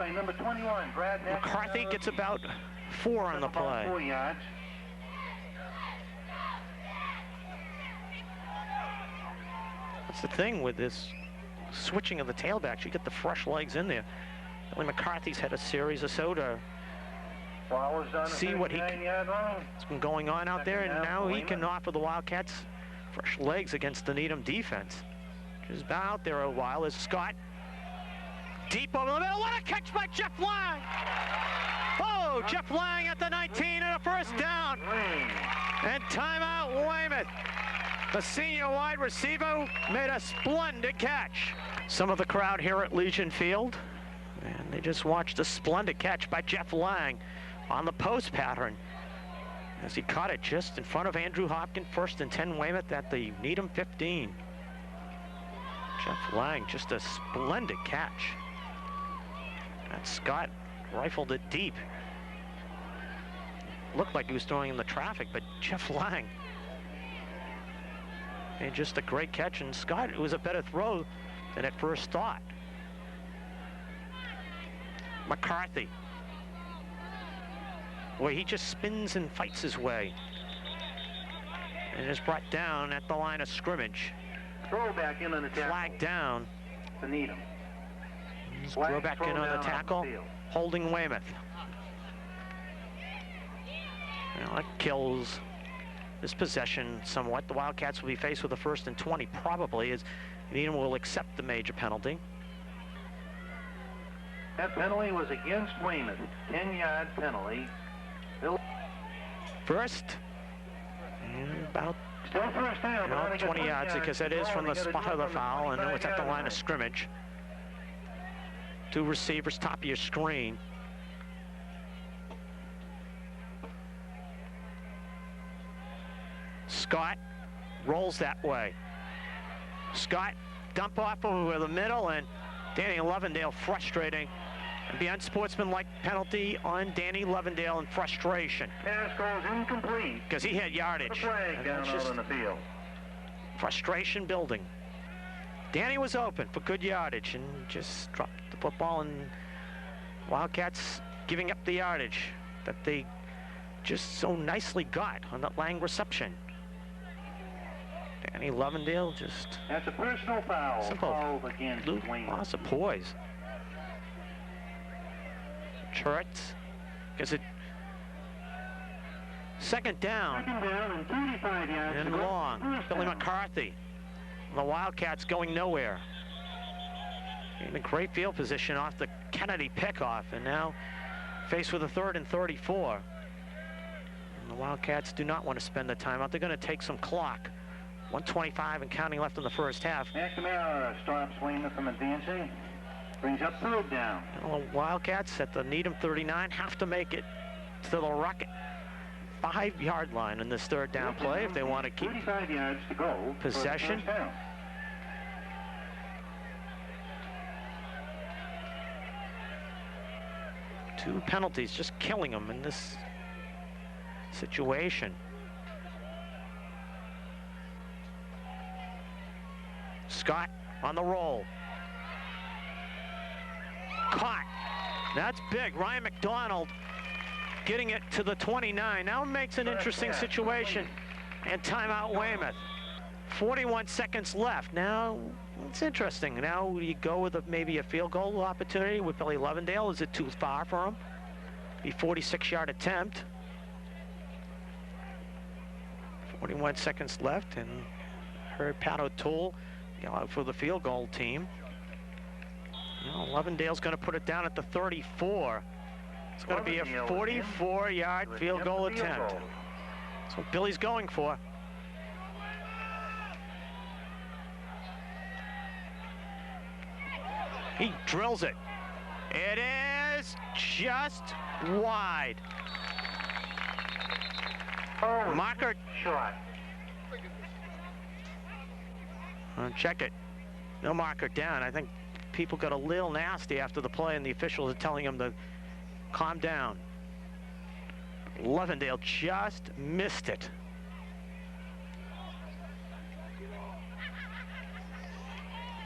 McCarthy gets about 4 on the play. That's the thing with this switching of the tailbacks. You get the fresh legs in there. Billy McCarthy's had a series of soda. See what he's been going on out there, and now he can offer the Wildcats fresh legs against the Needham defense. He's been out there a while as Scott. Deep over the middle. What a catch by Jeff Lang! Oh, Jeff Lang at the 19 and a first down. And timeout Weymouth. The senior wide receiver made a splendid catch. Some of the crowd here at Legion Field, and they just watched a splendid catch by Jeff Lang on the post pattern as he caught it just in front of Andrew Hopkins. 1st and 10 Weymouth at the Needham 15. Jeff Lang, just a splendid catch. And Scott rifled it deep. Looked like he was throwing in the traffic, but Jeff Lang. And just a great catch, and Scott, it was a better throw than at first thought. McCarthy. Boy, he just spins and fights his way. And is brought down at the line of scrimmage. Throw back in on the tackle. Flag down. To Needham. Throw back in on the tackle. Holding Weymouth. Well, that kills this possession somewhat. The Wildcats will be faced with a 1st and 20 probably, as Needham will accept the major penalty. That penalty was against Weymouth. 10-yard penalty. First, and about Still first down, 20 yards, because that is from the spot of the foul, and it's at the line of scrimmage. 2 receivers, top of your screen. Scott rolls that way. Scott dump off over the middle, and Danny Lovendale frustrating. And the unsportsmanlike penalty on Danny Lovendale in frustration. Pass goes incomplete. Because he had yardage. The flag down out on the field. Frustration building. Danny was open for good yardage and just dropped the football, and Wildcats giving up the yardage that they just so nicely got on that Lang reception. Danny Lovendale just... That's a personal foul. Simple. Against loss of poise. Church gets it. Second down. And 35 yards and long. Billy McCarthy. The Wildcats going nowhere. In a great field position off the Kennedy pickoff, and now faced with a 3rd and 34. And the Wildcats do not want to spend the timeout. They're going to take some clock. 1:25 and counting left in the first half. McNamara stops Weymouth from advancing. Brings up 3rd down. The Wildcats at the Needham 39 have to make it to the Rocket 5-yard line in this 3rd down play if they want to keep 35 yards to go possession. 2 penalties just killing them in this situation. Scott on the roll. Caught. That's big. Ryan McDonald getting it to the 29. Now it makes an interesting situation. And timeout Weymouth. 41 seconds left. Now it's interesting. Now you go with maybe a field goal opportunity with Billy Lovendale. Is it too far for him? The 46-yard attempt. 41 seconds left, and heard Pat O'Toole out for the field goal team. Well, Lovendale's going to put it down at the 34. It's going to be a 44-yard field goal attempt. That's what Billy's going for. He drills it. It is just wide. Oh, marker. Shot. Check it. No marker down. I think people got a little nasty after the play, and the officials are telling him to calm down. Lovendale just missed it.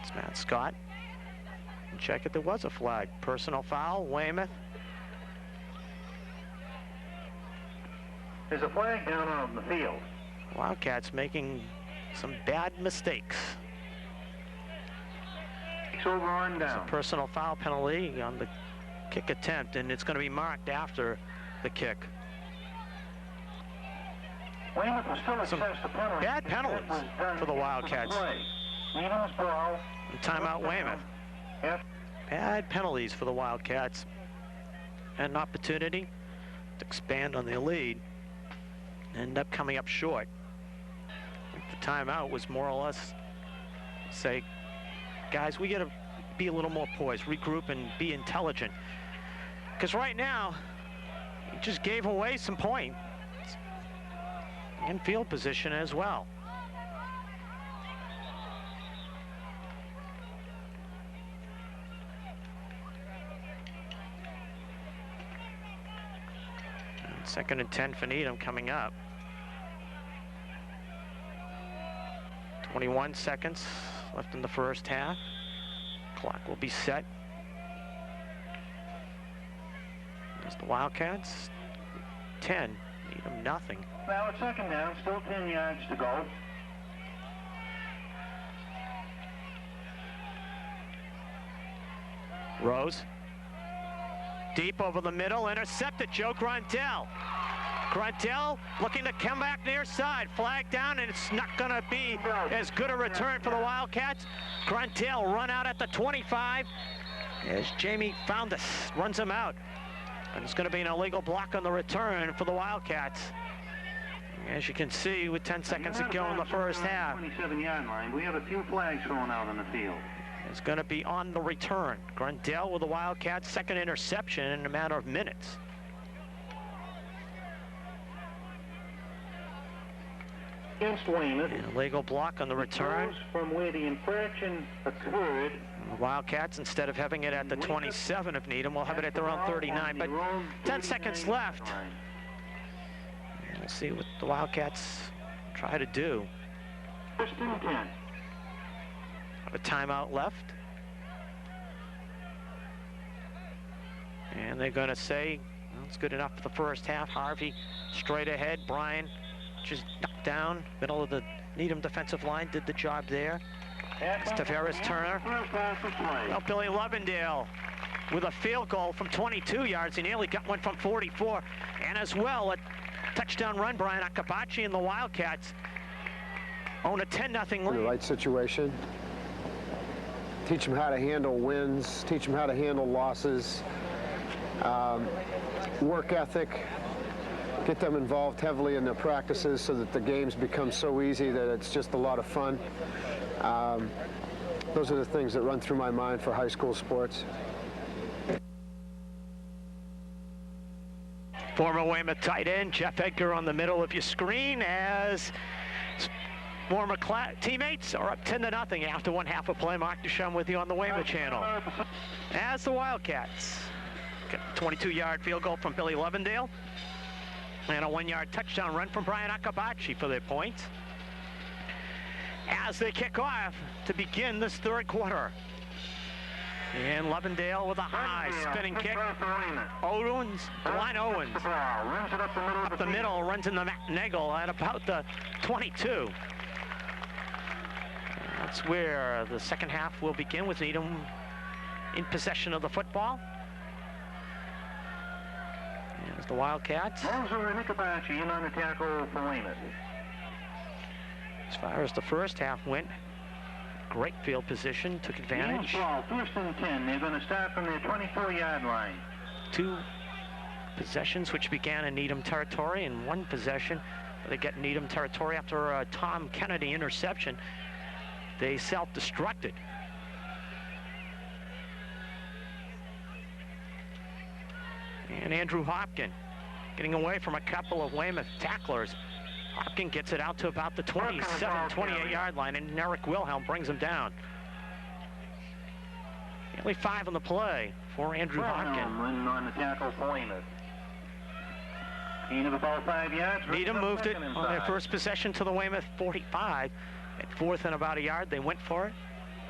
It's Matt Scott. Check it. There was a flag. Personal foul. Weymouth. There's a flag down on the field. Wildcats making some bad mistakes. It's over on down. It's a personal foul penalty on the kick attempt, and it's going to be marked after the kick. Weymouth will still Some assess the penalty. bad penalties for the Wildcats. Needham's ball. And timeout Weymouth. Bad penalties for the Wildcats. Had an opportunity to expand on their lead. End up coming up short. The timeout was more or less say, guys, we got to be a little more poised, regroup, and be intelligent. Because right now, he just gave away some points in field position as well. And 2nd and 10 for Needham coming up. 21 seconds left in the first half. Clock will be set. There's the Wildcats. 10. Needham nothing. Now it's 2nd down, still 10 yards to go. Rose. Deep over the middle, intercepted. Joe Gruntel. Gruntel looking to come back near side. Flag down, and it's not going to be as good a return for the Wildcats. Gruntel run out at the 25 as Jamie Foundas runs him out. And it's going to be an illegal block on the return for the Wildcats. As you can see, with 10 seconds to go in the first half. 27-yard line. We have a few flags thrown out on the field. It's going to be on the return. Gruntel with the Wildcats' 2nd interception in a matter of minutes. Against Weymouth. An illegal block on the return. From where the infraction occurred. The Wildcats, instead of having it at the 27 of Needham, will have it at their own 39. But 10 seconds left. We'll see what the Wildcats try to do. 1st and 10. Have a timeout left. And they're going to say, well, it's good enough for the first half. Harvey straight ahead. Brian just knocked down. Middle of the Needham defensive line, did the job there. Tavares Turner. Well, Billy Lovendale with a field goal from 22 yards. He nearly got one from 44. And as well, a touchdown run. Brian Akabachi and the Wildcats own a 10-0 lead. The right situation. Teach them how to handle wins. Teach them how to handle losses. Work ethic. Get them involved heavily in their practices so that the games become so easy that it's just a lot of fun. Those are the things that run through my mind for high school sports. Former Weymouth tight end Jeff Edgar on the middle of your screen as former teammates are up 10-0 after one half of play. Mark Duchamp with you on the Weymouth channel. As the Wildcats 22-yard field goal from Billy Levendale. And a 1-yard touchdown run from Brian Akabachi for their points. As they kick off to begin this third quarter. And Levendale with a high spinning kick. Owens, Dwight Owens, up the middle, runs in the Nagel at about the 22. That's where the second half will begin, with Needham in possession of the football. There's the Wildcats. Akabachi in on the tackle for Weymouth. As far as the first half went, great field position, took advantage. Ball, 1st and 10. They're going to start from their 24-yard line. 2 possessions which began in Needham territory, and 1 possession they get Needham territory after a Tom Kennedy interception. They self-destructed. And Andrew Hopkin getting away from a couple of Weymouth tacklers. Hopkin gets it out to about the 27, 28-yard line, and Eric Wilhelm brings him down. Only 5 on the play for Andrew Hopkin. On the tackle for Weymouth. Gain of about 5 yards. Needham moved it on their first possession to the Weymouth 45. At 4th and about a yard, they went for it.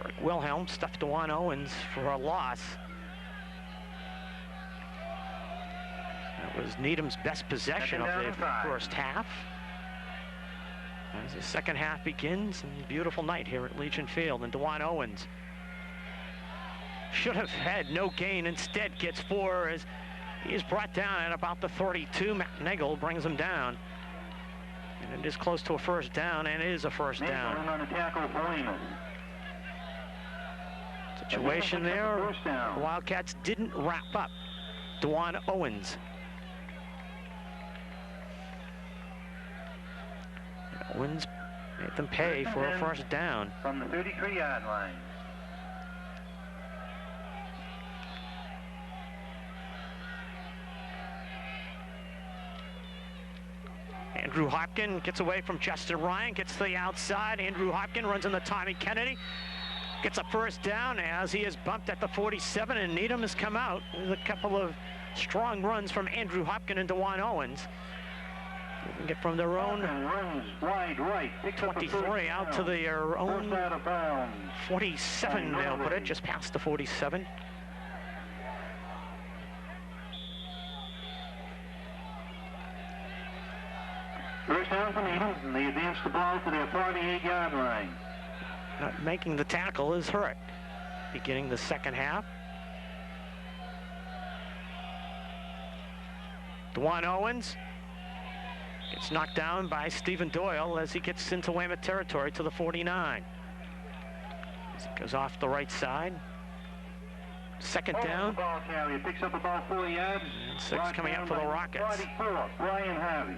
Eric Wilhelm stuffed Dewan Owens for a loss. That was Needham's best possession of the first half. As the second half begins, and beautiful night here at Legion Field, and Dewan Owens should have had no gain, instead gets 4 as he is brought down at about the 32. McNagel brings him down. And it is close to a first down, and it is a first down. On the tackle for Weymouth. Situation there, the Wildcats didn't wrap up Dewan Owens. Owens made them pay for a first down. From the 33-yard line. Andrew Hopkin gets away from Justin Ryan, gets to the outside. Andrew Hopkin runs into Tommy Kennedy. Gets a first down as he is bumped at the 47, and Needham has come out with a couple of strong runs from Andrew Hopkin and Dewan Owens. They can get from their own 23 out to their own 47, they'll put it, just past the 47. First down for Needham, and they advance the ball to their 48-yard line. Not making the tackle is hurt. Beginning the second half. Dewan Owens gets knocked down by Stephen Doyle as he gets into Weymouth territory to the 49. As he goes off the right side. Second down. Ball carrier picks up about 4 yards. And 6 coming up for the Rockets. 44, Brian Harvey.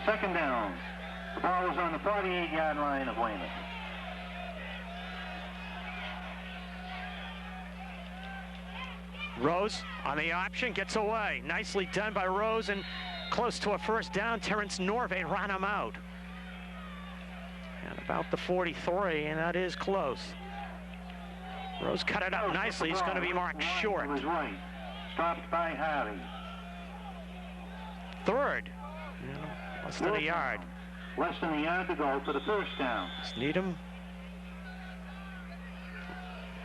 Second down. The ball is on the 48-yard line of Weymouth. Rose on the option, gets away. Nicely done by Rose, and close to a first down. Terrence Norvay ran him out. And about the 43, and that is close. Rose cut it up nicely. He's going to be marked short. Stopped by Harvey. Third. Less than a yard. Less than a yard to go for the first down. It's Needham.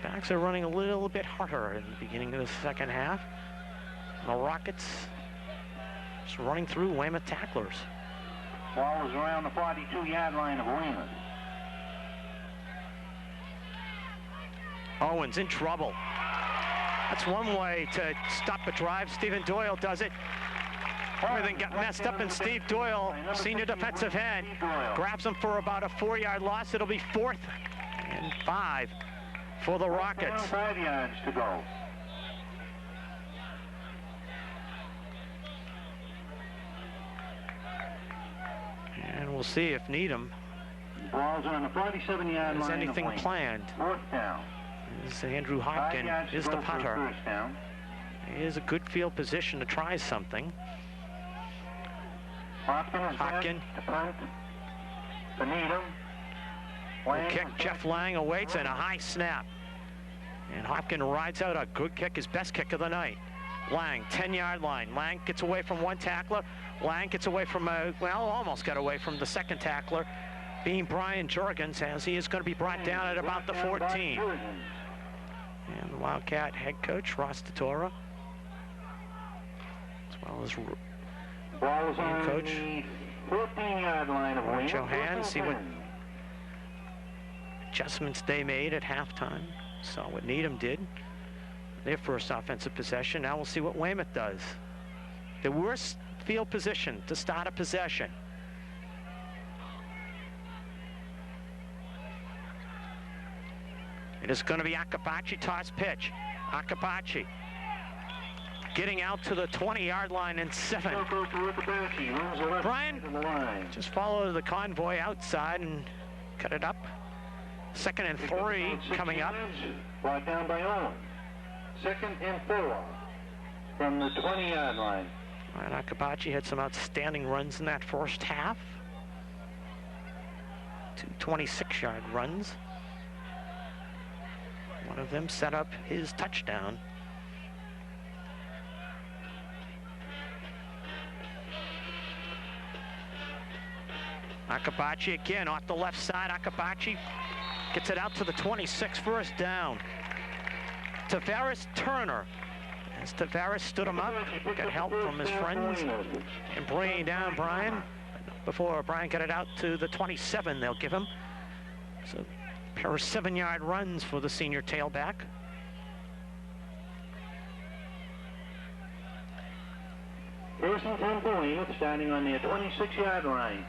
Backs are running a little bit harder in the beginning of the second half. And the Rockets just running through Weymouth tacklers. Ball is around the 42-yard line of Weymouth. Owens in trouble. That's one way to stop a drive. Stephen Doyle does it. Everything got messed up, and Steve Doyle, senior defensive end, grabs him for about a 4-yard loss. It'll be 4th and 5 for the Rockets. 5 yards to go. And we'll see if Needham Ball's on the 47-yard line. has anything planned. 4th down. As Andrew Hopkin is the punter. First down. It is a good field position to try something. Hopkin Hopkin. to punt for Needham. Kick, Jeff Lang awaits, and a high snap. And Hopkins rides out a good kick, his best kick of the night. Lang, 10-yard line. Lang gets away from one tackler. Lang gets away from almost got away from the second tackler, being Brian Jurgens, as he is going to be brought down at about the 14. And the Wildcat head coach, Ross Tatora, as well as coach 14-yard line of Weymouth. Johan, see what adjustments they made at halftime. Saw what Needham did, their first offensive possession. Now we'll see what Weymouth does. The worst field position to start a possession. It is going to be Akabachi toss pitch. Akabachi getting out to the 20-yard line and 7. Brian just follow the convoy outside and cut it up. 2nd and 3 coming up. Brought down by Owen. 2nd and 4 from the 20-yard line. And Akabachi had some outstanding runs in that first half. 2 26-yard runs. One of them set up his touchdown. Akabachi again off the left side. Akabachi gets it out to the 26, first down. Tavares Turner. As Tavares stood him up, got help from his friends in bringing down Brian. Before Brian got it out to the 27, they'll give him. So a pair of 7-yard runs for the senior tailback. First and 10 for Weymouth, standing on their 26-yard line.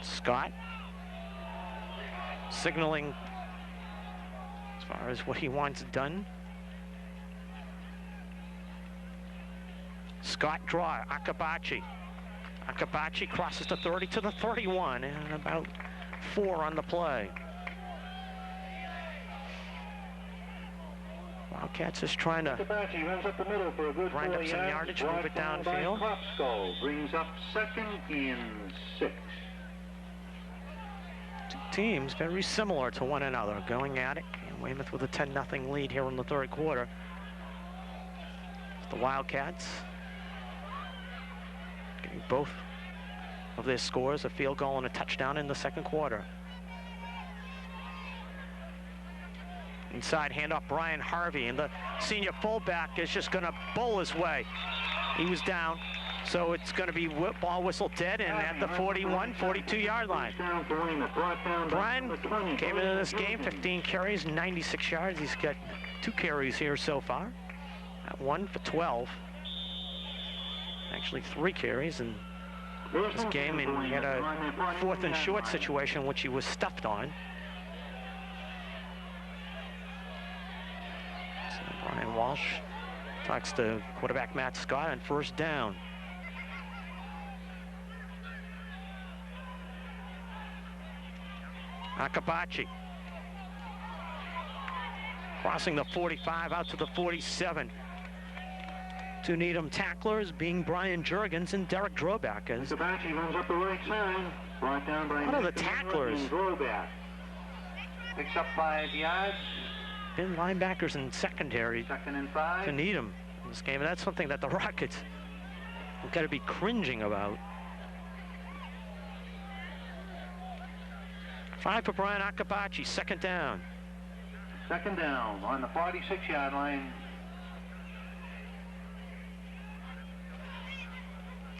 Scott signaling as far as what he wants done. Scott draw, Akabachi. Akabachi crosses the 30 to the 31 and about 4 on the play. Wildcats is trying to runs up the middle for a good grind up some yardage, move it downfield. Brings up 2nd and 6. Two teams very similar to one another, going at it. And Weymouth with a 10-0 lead here in the 3rd quarter. The Wildcats getting both of their scores, a field goal and a touchdown in the 2nd quarter. Inside handoff, Brian Harvey, and the senior fullback is just going to bowl his way. He was down, so it's going to be ball whistle dead and at the 41, 42-yard line. Brian came into this game, 15 carries, 96 yards. He's got 2 carries here so far. 1 for 12. Actually 3 carries in this game, and he had a 4th and short situation which he was stuffed on. So Brian Walsh talks to quarterback Matt Scott on first down. Akabachi crossing the 45 out to the 47. 2 Needham tacklers being Brian Jurgens and Derek Droback. Akabachi runs up the right side. Brought down by one of the tacklers. Droback picks up 5 yards. Been linebackers in secondary 2nd and 5 to Needham in this game, and that's something that the Rockets have got to be cringing about. 5 for Brian Akabachi, 2nd down. 2nd down on the 46-yard line.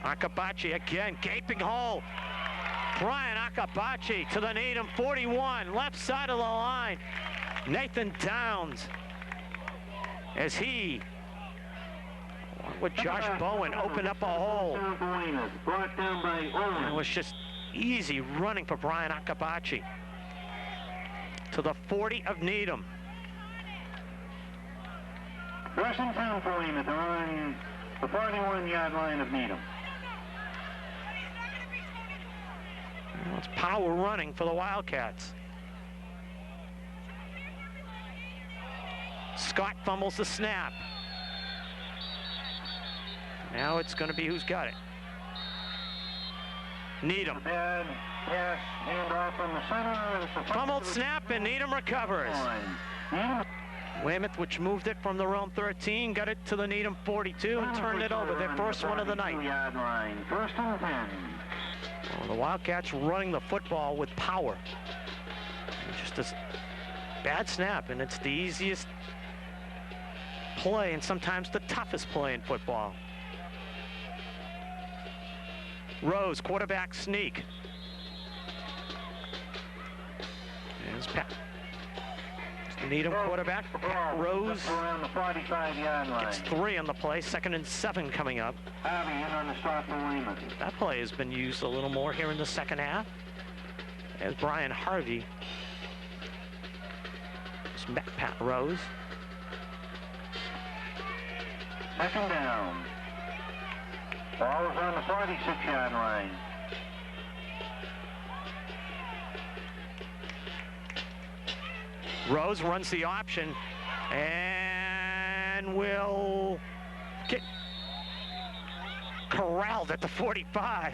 Akabachi again, gaping hole. Brian Akabachi to the Needham 41, left side of the line. Nathan Downs, as he, along with Josh Bowen, opened up a hole. Brought down by Owen. It was just easy running for Brian Akabachi to the 40 of Needham. First and 10 for Weymouth on the 41-yard line of Needham. Well, it's power running for the Wildcats. Scott fumbles the snap. Now it's going to be who's got it. Needham. pass, handoff from the center. Fumbled snap, and Needham recovers. Weymouth, which moved it from their own 13, got it to the Needham 42 and turned it over, their first one of the night. First and 10. Well, the Wildcats running the football with power. Just a bad snap, and it's the easiest play and sometimes the toughest play in football. Rose, quarterback sneak. There's Pat. The Needham quarterback, Pat Rose, around the 45-yard line. gets 3 on the play, 2nd and 7 coming up. Harvey in on the start for Weymouth. That play has been used a little more here in the second half. As Brian Harvey has met Pat Rose. Second down. Ball is on the 46-yard line. Rose runs the option and will get corralled at the 45.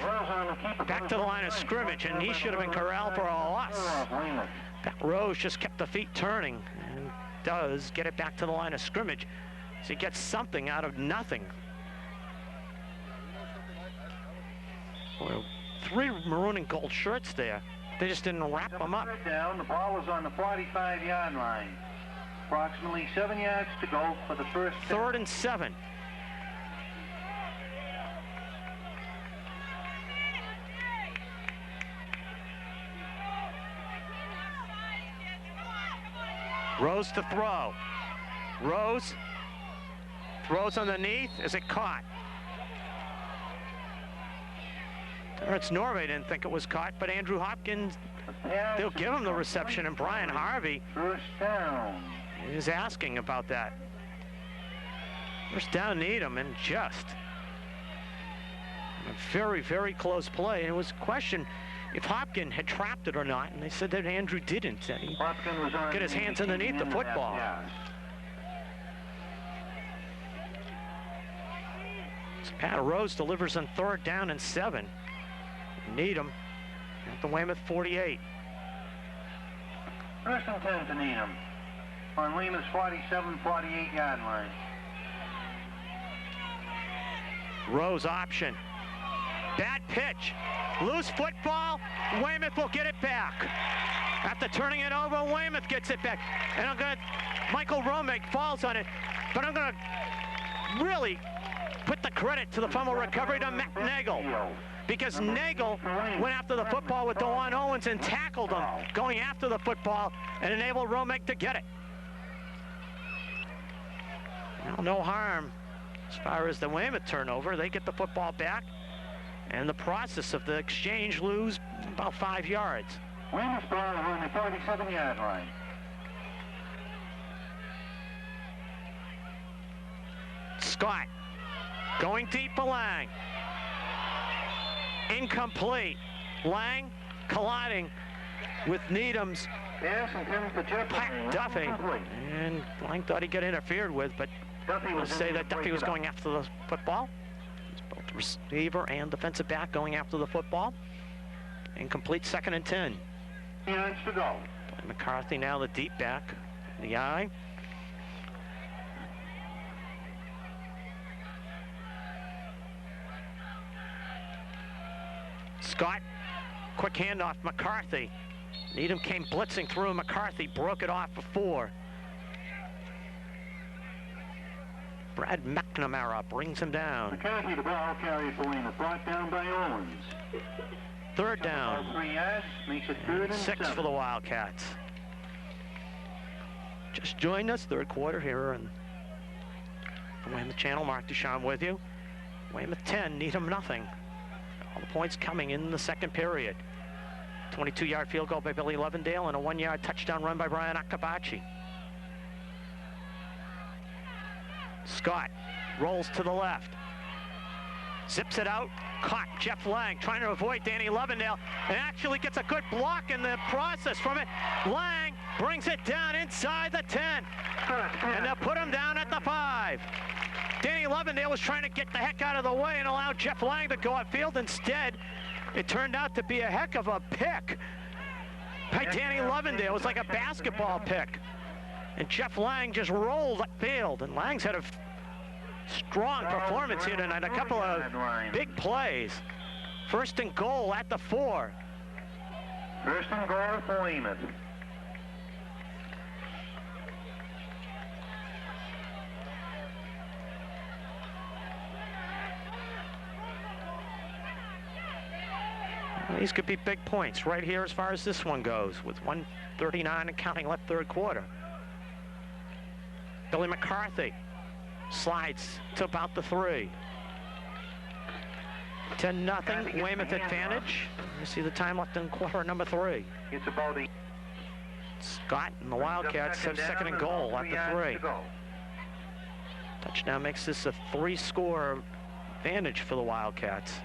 Back to the line of scrimmage, and he should have been corralled for a loss. Pat Rose just kept the feet turning and does get it back to the line of scrimmage. So he gets something out of nothing. Well, 3 maroon and gold shirts there. They just didn't wrap them up. Down. The ball is on the 45-yard line. Approximately 7 yards to go for the first. 3rd and 7. Rose to throw. Rose throws underneath. Is it caught? Ernst Norway didn't think it was caught, but Andrew Hopkins, they'll give him the reception, and Brian Harvey First down. is asking about that. First down Needham, and just a very, very close play. And it was a question if Hopkins had trapped it or not, and they said that Andrew didn't. That he get his hands underneath the football. So Pat Rose delivers on 3rd down and 7. Needham at the Weymouth 48. First and 10 to Needham on Weymouth's 47-48-yard line. Rose option. Bad pitch. Loose football. Weymouth will get it back. After turning it over, Weymouth gets it back. And Michael Romek falls on it. But I'm going to really put the credit to the fumble recovery to Matt Nagel. Because Nagel went after the football with DeJuan Owens and tackled him going after the football and enabled Romek to get it. Well, no harm as far as the Weymouth turnover. They get the football back, and the process of the exchange lose about 5 yards. Weymouth ball on the 47-yard line. Scott going deep for Lang. Incomplete. Lang colliding with Needham's Pat Duffy. And Lang thought he'd get interfered with, but let's say that Duffy was going after the football. He's both receiver and defensive back going after the football. Incomplete, 2nd and 10. Yards to go. McCarthy now the deep back. The eye. Scott, quick handoff, McCarthy. Needham came blitzing through, McCarthy broke it off for 4. Brad McNamara brings him down. McCarthy, the ball carried for Weymouth, brought down by Owens. 3rd down. 3 yards, makes it 3rd and 6 for the Wildcats. Just joined us, 3rd quarter here on the Weymouth channel. Mark Duchamp with you. Weymouth 10, Needham nothing. All the points coming in the 2nd period. 22-yard field goal by Billy Levendale and a 1-yard touchdown run by Brian Akabachi. Scott rolls to the left. Zips it out. Caught. Jeff Lang trying to avoid Danny Levendale and actually gets a good block in the process from it. Lang brings it down inside the 10. And they'll put him down at the 5. Danny Levendale was trying to get the heck out of the way and allow Jeff Lang to go upfield. Instead, It turned out to be a heck of a pick by Danny Lovendale. It was like a basketball pick. And Jeff Lang just rolled upfield. And Lang's had a strong performance here tonight. A couple of big plays. First and goal at the 4. First and goal for Weymouth. These could be big points right here as far as this one goes, with 1:39 and counting left third quarter. Billy McCarthy slides to about the 3. 10-0, Weymouth advantage. You see the time left in quarter number 3. It's about a Scott and the Wildcats have second and goal at the 3. Touchdown makes this a 3-score advantage for the Wildcats.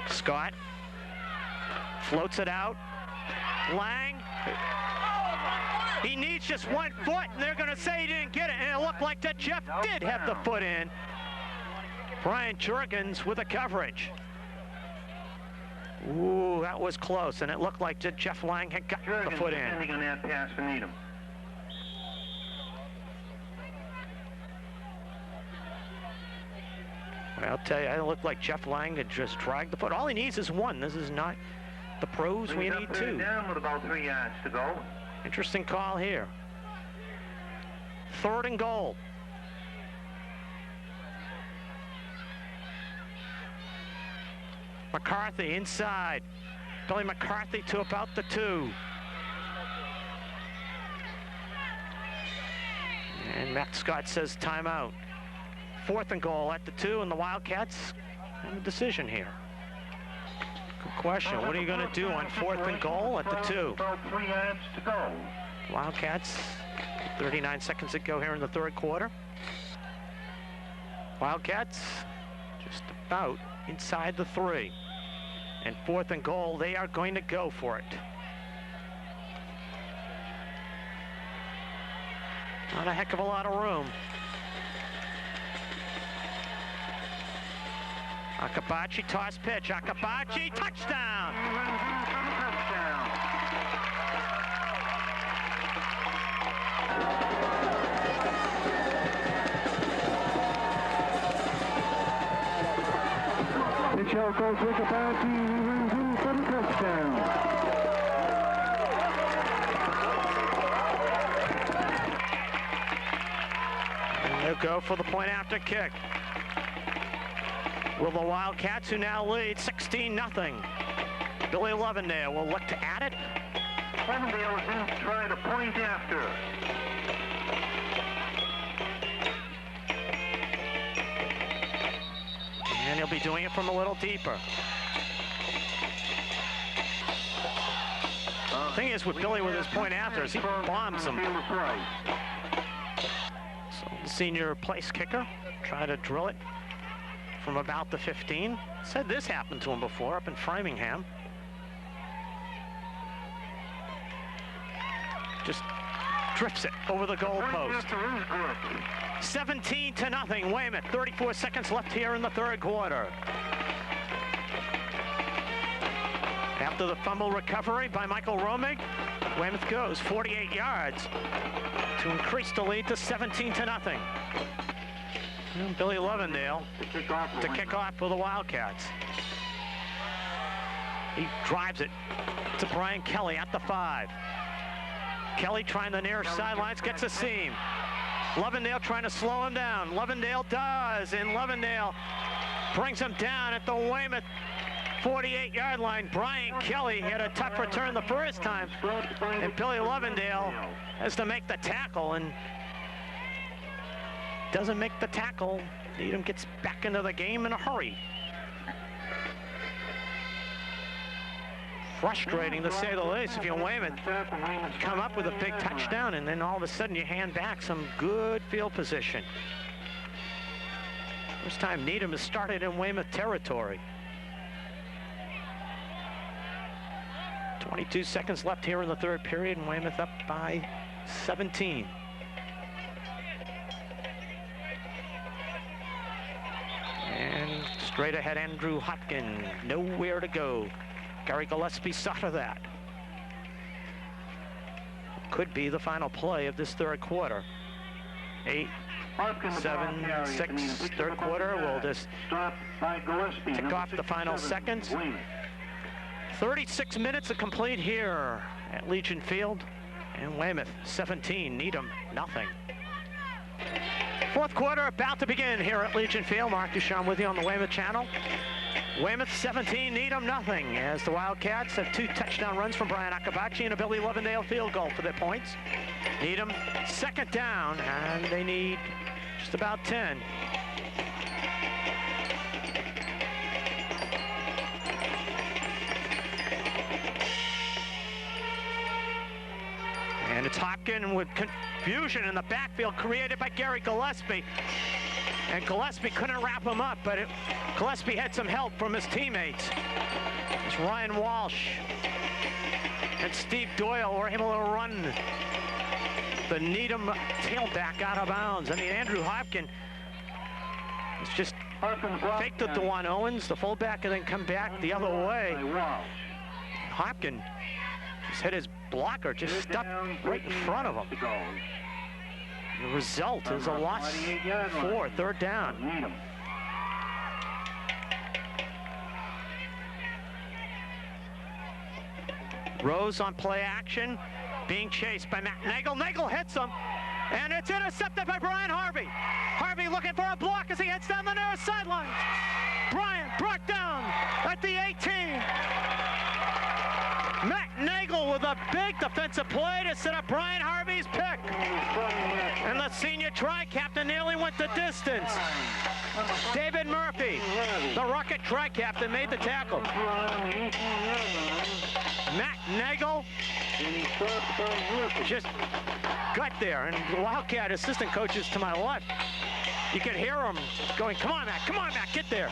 Scott floats it out. Lang. He needs just 1 foot, and they're going to say he didn't get it. And it looked like that Jeff did have the foot in. Brian Jurgens with the coverage. Ooh, that was close, and it looked like that Jeff Lang had got the foot in. On that pass for Needham. I'll tell you, it looked like Jeff Lang had just dragged the foot. All he needs is 1. This is not the pros. We need 2. Down with about 3 yards to go. Interesting call here. Third and goal. McCarthy inside. Billy McCarthy to about the 2. And Matt Scott says timeout. Fourth and goal at the 2, and the Wildcats have a decision here. Good question. What are you going to do on fourth and goal at the 2? About 3 yards to go. Wildcats, 39 seconds to go here in the third quarter. Wildcats just about inside the 3. And fourth and goal, they are going to go for it. Not a heck of a lot of room. Akabachi toss pitch. Akabachi touchdown. Touchdown. Pitch out goes with Akabachi. He runs in for the touchdown. And they'll go for the point after kick. Will the Wildcats, who now lead 16-0. Billy Lovendale will look to add it. Lovendale is in to try the point after. And he'll be doing it from a little deeper. Thing is with Billy with his point after is he bombs them. So the senior place kicker try to drill it from about the 15. Said this happened to him before up in Framingham. Just drifts it over the goalpost. 17-0, Weymouth. 34 seconds left here in the third quarter. After the fumble recovery by Michael Romig, Weymouth goes 48 yards to increase the lead to 17-0. And Billy Lovendale to kick off for the Wildcats. He drives it to Brian Kelly at the 5. Kelly trying the near sidelines, gets a seam. Lovendale trying to slow him down. Lovendale does, and Lovendale brings him down at the Weymouth 48-yard line. Brian Kelly had a tough return the first time, and Billy Lovendale has to make the tackle, and doesn't make the tackle. Needham gets back into the game in a hurry. Frustrating to say the least if you're Weymouth. Come up with a big touchdown and then all of a sudden you hand back some good field position. First time Needham has started in Weymouth territory. 22 seconds left here in the third period, and Weymouth up by 17. And straight ahead, Andrew Hopkin, nowhere to go. Gary Gillespie saw to that. Could be the final play of this third quarter. 8, 7, 6, third quarter. We'll just tick off the final seconds. 36 minutes to complete here at Legion Field. And Weymouth 17, Needham nothing. Fourth quarter about to begin here at Legion Field. Mark Duchamp with you on the Weymouth channel. Weymouth 17, Needham nothing, as the Wildcats have 2 touchdown runs from Brian Akabachi and a Billy Lovendale field goal for their points. Needham second down, and they need just about 10. And it's Hopkin with confusion in the backfield created by Gary Gillespie. And Gillespie couldn't wrap him up, but Gillespie had some help from his teammates. It's Ryan Walsh and Steve Doyle were able to run the Needham tailback out of bounds. I mean, Andrew Hopkin has just faked it to Juan Owens, the fullback, and then come back the other way. Hopkin just hit his blocker, just stuck right in front of him. The result is a loss for third down. Rose on play action, being chased by Matt Nagel. Nagel hits him, and it's intercepted by Brian Harvey. Harvey looking for a block as he heads down the near sideline. Brian brought down at the 18. Matt Nagel with a big defensive play to set up Brian Harvey's pick. And the senior tri-captain nearly went the distance. David Murphy, the Rocket tri-captain, made the tackle. Matt Nagel just got there, and the Wildcat assistant coaches to my left, you could hear them going, come on, Matt, get there.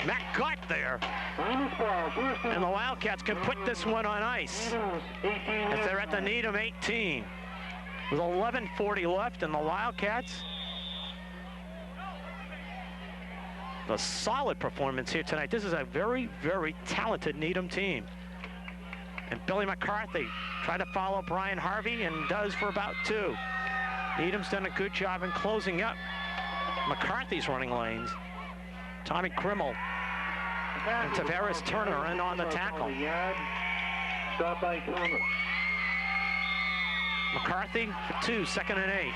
Matt got there, and the Wildcats can put this one on ice as they're at the Needham 18 with 11:40 left, and the Wildcats, a solid performance here tonight. This is a very, very talented Needham team. And Billy McCarthy trying to follow Brian Harvey and does for about 2. Needham's done a good job in closing up McCarthy's running lanes. Tommy Krimmel and Tavares Turner in on the tackle. McCarthy for 2, 2nd and 8.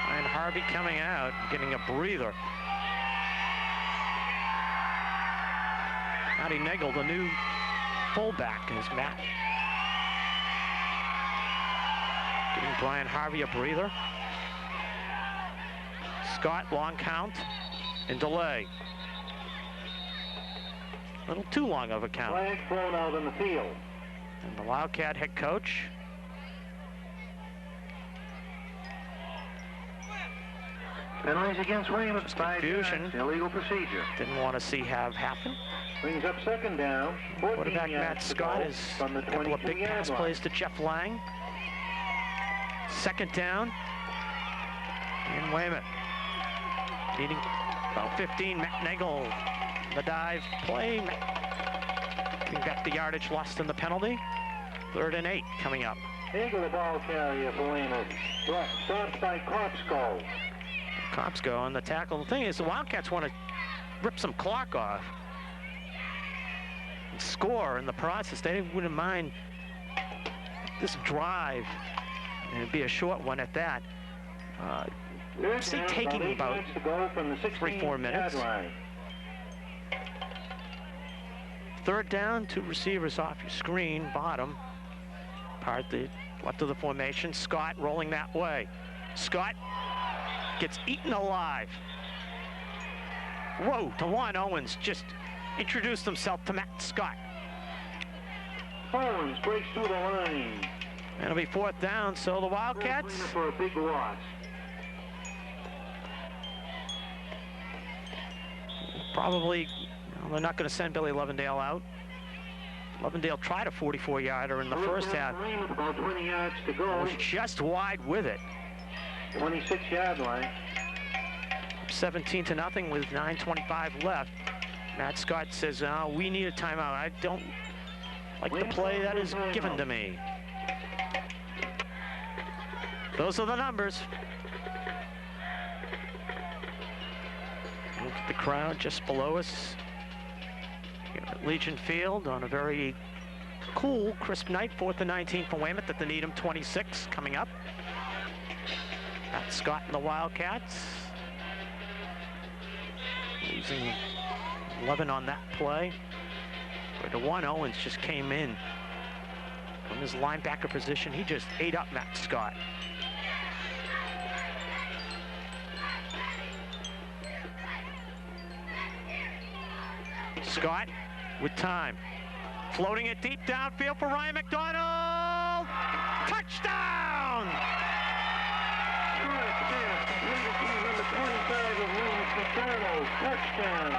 And Harvey coming out, getting a breather. Matty Nagel, the new fullback, is Matt. Giving Brian Harvey a breather. Scott, long count and delay. A little too long of a count. Flag thrown out in the field. And the Wildcat head coach. Penalties against Weymouth. Confusion. Illegal procedure. Didn't want to see have happen. Brings up second down. Quarterback Matt Scott is a couple of big pass plays to Jeff Lang. Second down. And Weymouth needing about 15. Matt Nagel, the dive play. Getting back the yardage lost in the penalty. 3rd and 8 coming up. Nagel, the ball carrier for Weymouth. Stopped by Kopsko. Kopsko on the tackle. The thing is, the Wildcats want to rip some clock off and score in the process. They wouldn't mind this drive, and it'd be a short one at that. See, taking about 3-4 minutes. 3rd down, 2 receivers off your screen, bottom part, the left of the formation. Scott rolling that way. Scott gets eaten alive. Whoa, Juan Owens just introduced himself to Matt Scott. Owens breaks through the line. And it'll be 4th down, so the Wildcats for a big loss. probably, they're not going to send Billy Lovendale out. Lovendale tried a 44-yarder in the first half. About 20 yards to go. Was just wide with it. 26-yard line. 17-0 with 9:25 left. Matt Scott says, we need a timeout. I don't like the play that is given to me. Those are the numbers. Look at the crowd just below us here at Legion Field on a very cool, crisp night. 4th and 19 for Weymouth at the Needham 26 coming up. Matt Scott and the Wildcats. Losing 11 on that play. But DeJuan Owens just came in from his linebacker position. He just ate up Matt Scott. Scott with time. Floating it deep downfield for Ryan McDonald. Touchdown! Number 25 of Weymouth McDonald. Touchdown.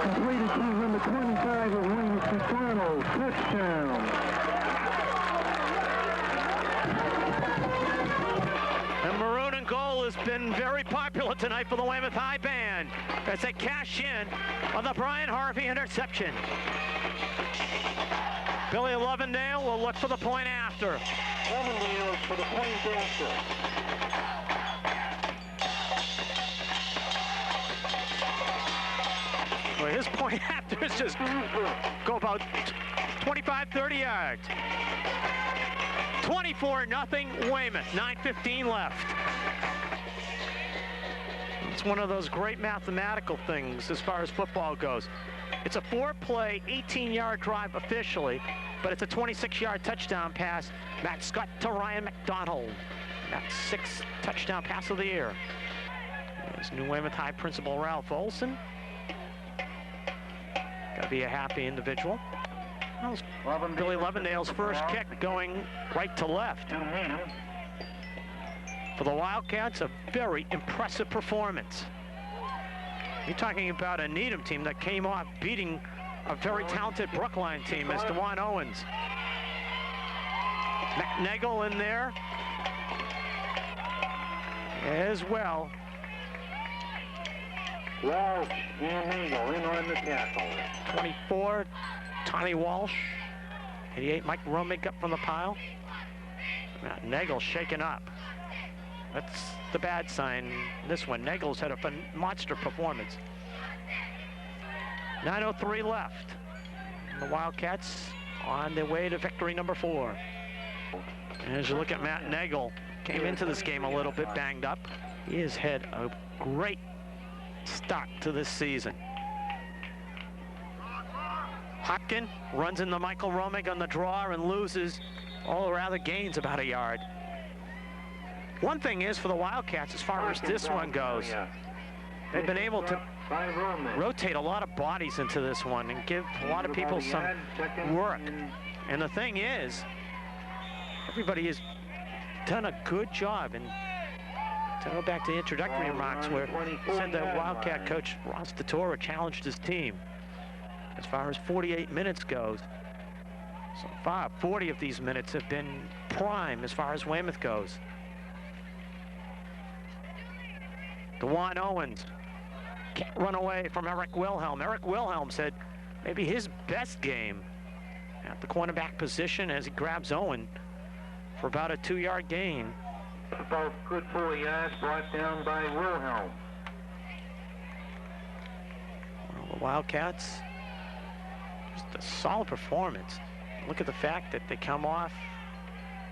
Completed to number 25 of Weymouth McDonald. Touchdown. And maroon and gold has been very popular tonight for the Weymouth High Band as they cash in on the Brian Harvey interception. Billy Lovendale will look for the point after. Lovendale for the point after. Well, his point after is just go about 25, 30 yards. 24-0 Weymouth, 9:15 left. It's one of those great mathematical things as far as football goes. It's a 4-play, 18-yard drive officially, but it's a 26-yard touchdown pass. Matt Scott to Ryan McDonald. That's 6th touchdown pass of the year. There's new Weymouth High principal Ralph Olson. Got to be a happy individual. That was Billy Lovendale's first kick going right to left. For the Wildcats, a very impressive performance. You're talking about a Needham team that came off beating a very talented Brookline team as DeJuan Owens. McNagel in there as well. Walsh and Nagel in on the tackle. 24, Tommy Walsh. 88, Mike Romig up from the pile. Nagel shaken up. That's the bad sign. This one, Nagel's had a monster performance. 9:03 left. And the Wildcats on their way to victory number 4. And as you look at Matt Nagel, came into this game a little bit banged up. He has had a great start to this season. Hopkin runs into Michael Romig on the draw and loses, or rather gains about a yard. One thing is for the Wildcats, as far as this one goes, they've been able to rotate a lot of bodies into this one and give a lot of people some work. And the thing is, everybody has done a good job. And to go back to the introductory remarks where said that Wildcat coach Ross DeTora challenged his team. As far as 48 minutes goes, so far 40 of these minutes have been prime as far as Weymouth goes. DeJuan Owens can't run away from Eric Wilhelm. Eric Wilhelm said maybe his best game at the cornerback position as he grabs Owen for about a 2-yard gain. About good 4 yards brought down by Wilhelm. Well, the Wildcats, just a solid performance. Look at the fact that they come off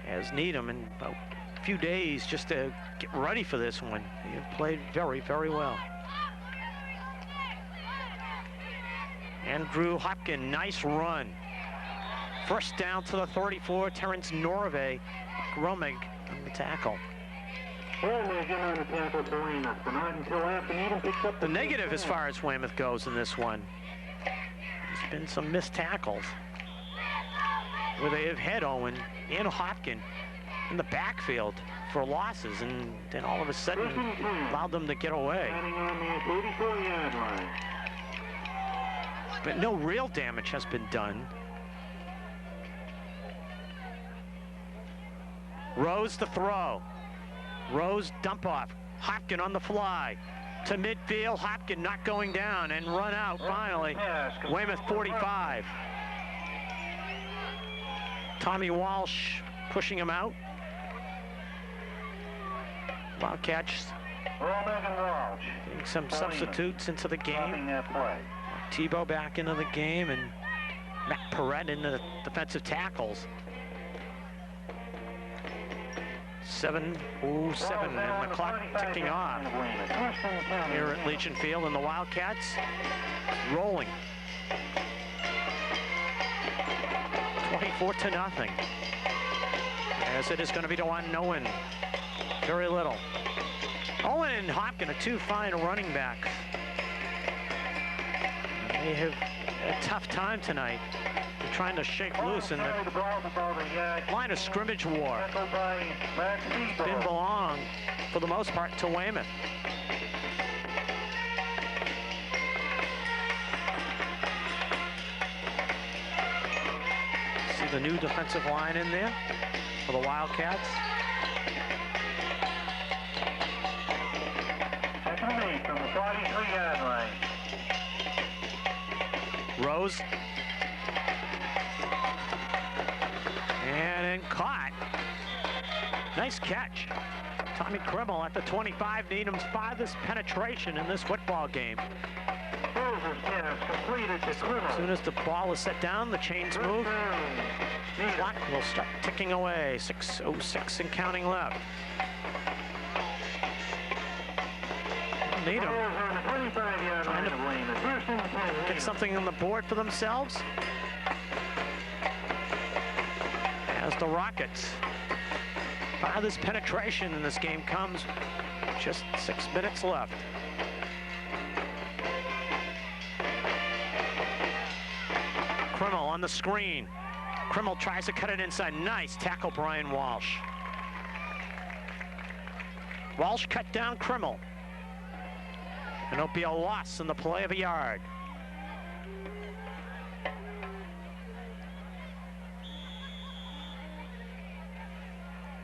as Needham in about a few days just to get ready for this one. They have played very, very well. Andrew Hopkin, nice run. First down to the 34, Terrence Norvay. Romig on the tackle. The negative as far as Weymouth goes in this one is been some missed tackles where they have had Owen and Hopkin in the backfield for losses, and then all of a sudden allowed them to get away. Standing on the 84-yard line. But no real damage has been done. Rose to throw. Rose dump off. Hopkin on the fly. To midfield, Hopkin not going down and run out finally. Weymouth 45. Tommy Walsh pushing him out. Wildcats getting some substitutes into the game. Tebow back into the game, and Matt Perrette in the defensive tackles. 7:07 and the clock ticking off here at Legion Field, and the Wildcats rolling 24-0, as it is going to be to one Owen. Very little. Owen and Hopkin are two fine running backs. They have a tough time tonight. They're trying to shake loose in the line of scrimmage war. Didn't belong, for the most part, to Weymouth. See the new defensive line in there for the Wildcats. Second and 8 from the 43-yard line. Rose. And then caught. Nice catch. Tommy Krimmel at the 25, Needham's farthest penetration in this football game. As soon as the ball is set down, the chains move. Clock will start ticking away. 6:06 and counting left. Needham trying to get something on the board for themselves, as the Rockets farthest penetration in this game comes. Just 6 minutes left. Krimmel on the screen. Krimmel tries to cut it inside. Nice tackle, Brian Walsh. Walsh cut down Krimmel. And it'll be a loss in the play of a yard.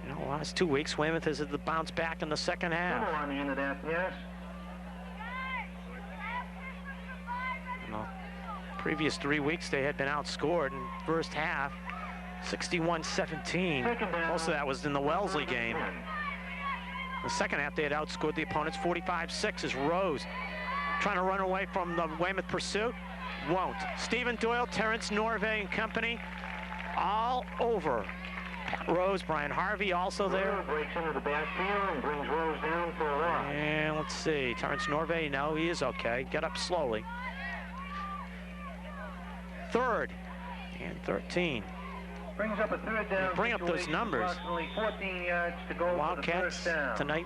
You know, the last 2 weeks, Weymouth has had the bounce back in the second half. On the end of that, yes. No. Previous 3 weeks, they had been outscored in the first half, 61-17. Most of that was in the Wellesley game. The second half, they had outscored the opponents 45-6 as Rose trying to run away from the Weymouth pursuit. Won't. Stephen Doyle, Terrence Norvay and company all over. Pat Rose, Brian Harvey also there. Breaks into the backfield and brings Rose down for a loss. And let's see, Terrence Norvay, no, he is okay. Get up slowly. 3rd and 13. Brings up a third down. Bring up those numbers. Approximately 14 yards to go. Wildcats for the first down. tonight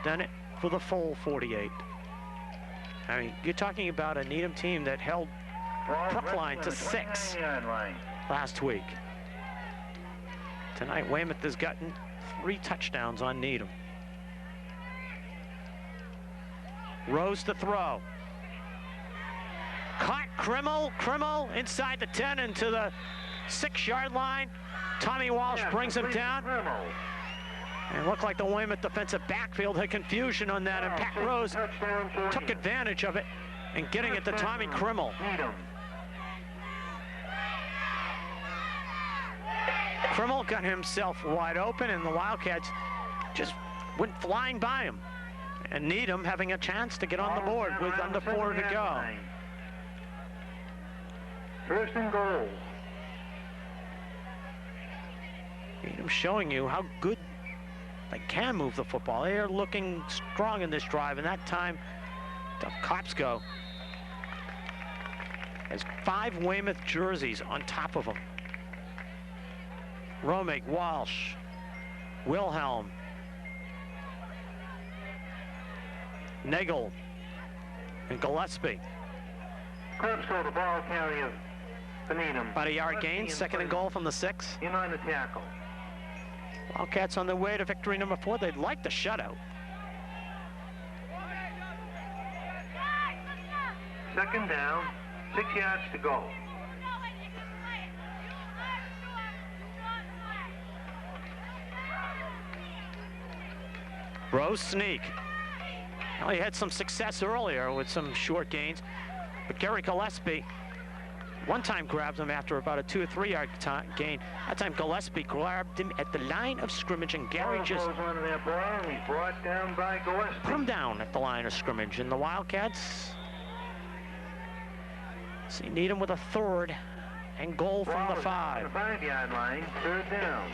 done it for the full 48. I mean, you're talking about a Needham team that held Brookline to 6 last week. Tonight, Weymouth has gotten 3 touchdowns on Needham. Rose to throw. Caught Krimmel. Krimmel inside the 10 and to the 6-yard line. Tommy Walsh brings him down. And it looked like the Weymouth defensive backfield had confusion on that, and Pat Rose took advantage of it and getting it to Tommy Krimmel. Krimmel got himself wide open, and the Wildcats just went flying by him. And Needham having a chance to get on the board with under 4 to go. First and goal. Needham showing you how good they can move the football. They are looking strong in this drive, and that time the Cops go. Has 5 Weymouth jerseys on top of them. Romig, Walsh, Wilhelm, Nagel, and Gillespie. Krebsko, the ball carrier for Needham. About a yard gain, second and goal from the 6. In on the tackle. Wildcats on their way to victory number 4. They'd like the shutout. Second down, 6 yards to go. Rose sneak. Well, he had some success earlier with some short gains, but Gary Gillespie one time grabbed him after about a 2 or 3 yard gain. That time Gillespie grabbed him at the line of scrimmage, and Gary just goes on there, ball, and he's brought down by Gillespie. put him down at the line of scrimmage. And the Wildcats see Needham with a 3rd and goal from the 5. On the 5-yard line, 3rd down.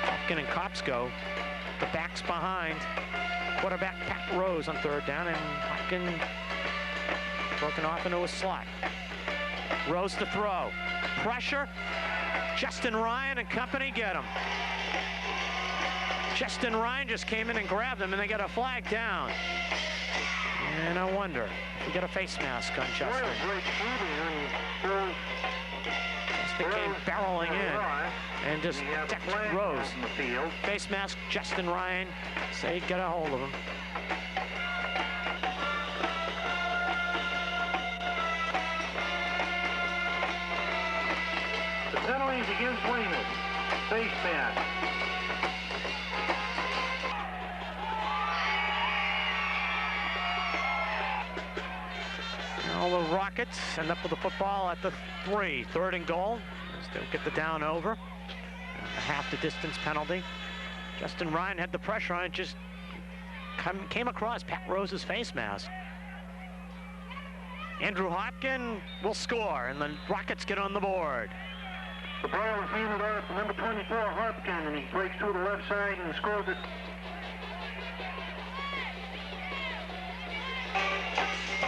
Hopkin and Kopsko, the backs behind. Quarterback Pat Rose on 3rd down, and Hopkin broken off into a slot. Rose to throw. Pressure. Justin Ryan and company get him. Justin Ryan just came in and grabbed him, and they got a flag down. And I wonder if we get a face mask on Justin. Justin came barreling in and just decked Rose. Face mask, Justin Ryan. Say, get a hold of him. The penalties against Weymouth. Face mask. Now the Rockets end up with the football at the 3. 3rd and goal. Still get the down over. A half the distance penalty. Justin Ryan had the pressure on it, just came across Pat Rose's face mask. Andrew Hopkin will score, and the Rockets get on the board. The ball is handed off to number 24, Hopkin, and he breaks through the left side and scores it.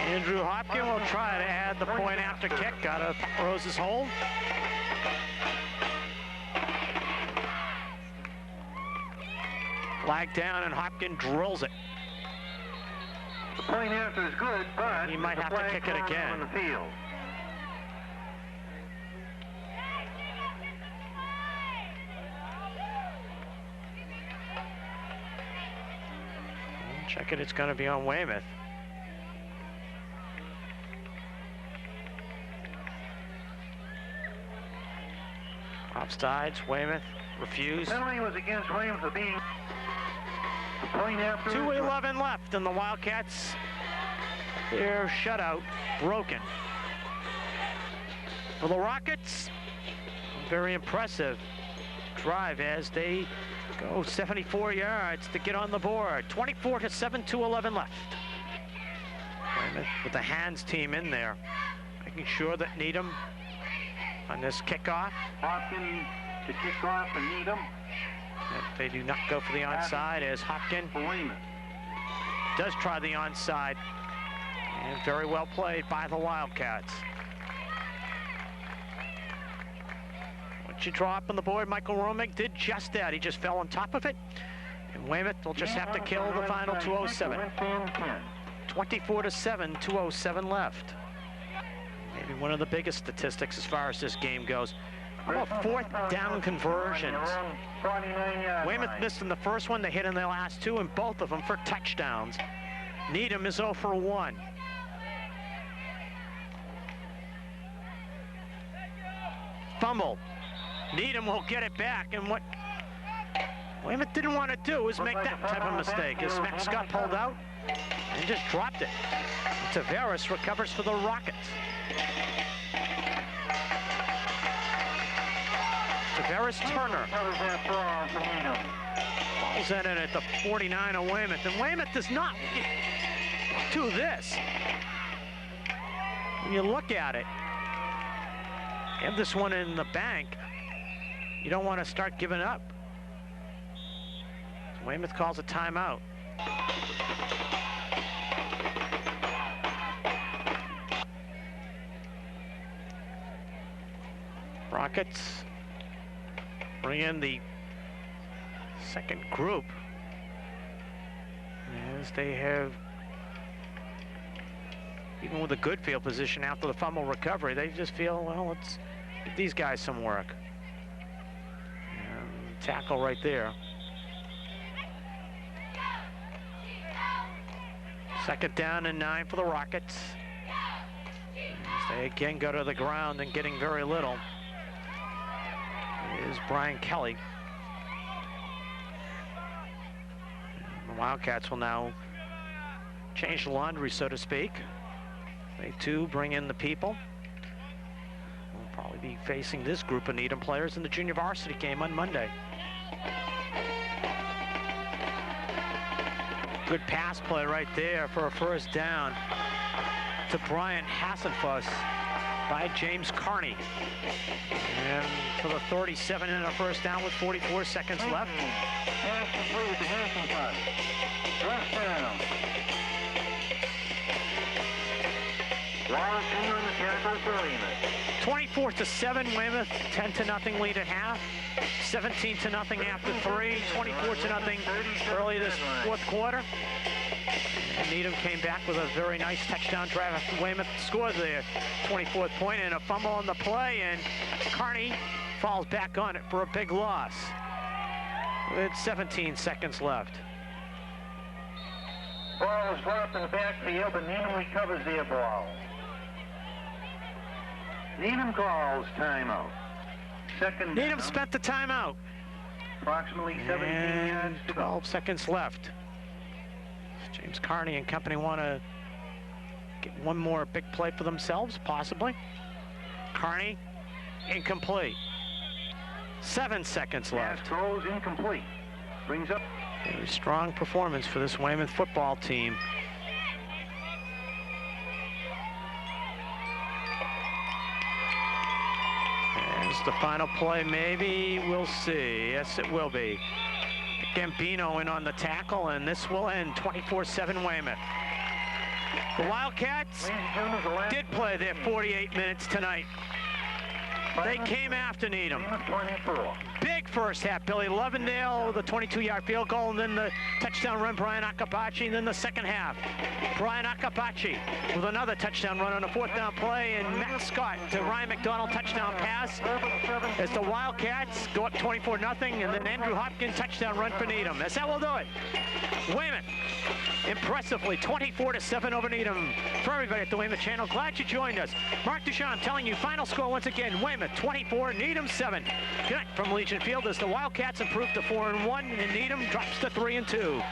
Andrew Hopkin will try to add the point after kick out of Pat Rose's hold. Flag down, and Hopkin drills it. The point after is good, but he might have to kick it again. On the field. Check it, it's going to be on Weymouth. Offsides, Weymouth refused. The penalty was against Weymouth for being the point after. 2:11 left, and the Wildcats, their shutout broken. For the Rockets, very impressive drive as they go 74 yards to get on the board. 24-7, 2:11 left. Weymouth with the hands team in there, making sure that Needham on this kickoff. Hopkin to kick off and Needham. If they do not go for the onside, as Hopkin does try the onside, and very well played by the Wildcats. Once you draw up on the board, Michael Romig did just that. He just fell on top of it, and Weymouth will just have to kill the final 2:07. 24-7, 2:07 left. Maybe one of the biggest statistics as far as this game goes. How about 4th down conversions? Weymouth missed in the first one. They hit in the last 2, and both of them for touchdowns. Needham is 0 for 1. Fumble. Needham will get it back, and what Weymouth didn't want to do is make that type of mistake. As Smets got pulled out and just dropped it. Tavares recovers for the Rockets. Tavares Turner falls in it at the 49 of Weymouth, and Weymouth does not do this. When you look at it, have this one in the bank, you don't want to start giving up. Weymouth calls a timeout. Rockets bring in the second group. And as they have, even with a good field position after the fumble recovery, they just feel, well, let's give these guys some work. And tackle right there. Second down and 9 for the Rockets. As they again go to the ground and getting very little is Brian Kelly. And the Wildcats will now change the laundry, so to speak. They too bring in the people. We'll probably be facing this group of Needham players in the junior varsity game on Monday. Good pass play right there for a first down to Brian Hassenfuss by James Carney. And for the 37 and a first down with 44 seconds left. Pass complete to Hassenfuss. First down. Wallace Jr. in the tackle for Weymouth. 24-7 Weymouth, 10-0 lead at half. 17-0 after 3, 24-0 early this fourth quarter. And Needham came back with a very nice touchdown drive after Weymouth scored their 24th point and a fumble on the play, and Carney falls back on it for a big loss with 17 seconds left. Ball is dropped in the backfield, but Needham recovers their ball. Needham calls timeout. Second Needham down. spent the timeout. Approximately 17 And yards to go. 12 seconds left. James Carney and company want to get one more big play for themselves, possibly. Carney, incomplete. 7 seconds Pass left. throws incomplete. Brings up. A strong performance for this Weymouth football team. As the final play, maybe, we'll see. Yes, it will be. Gambino in on the tackle, and this will end 24-7 Weymouth. The Wildcats did play their 48 minutes tonight. They came after Needham. 24. Big first half. Billy Lovendale, the 22-yard field goal, and then the touchdown run, Brian Akabachi, and then the second half. Brian Akabachi with another touchdown run on a fourth down play, and Matt Scott to Ryan McDonald touchdown pass as the Wildcats go up 24-0, and then Andrew Hopkins touchdown run for Needham. That's how we'll do it. Weymouth impressively 24-7 over Needham. For everybody at the Weymouth channel, glad you joined us. Mark Duchamp telling you final score once again, Weymouth 24, Needham 7. Good night from Legion Field as the Wildcats improve to 4-1 and Needham drops to 3-2.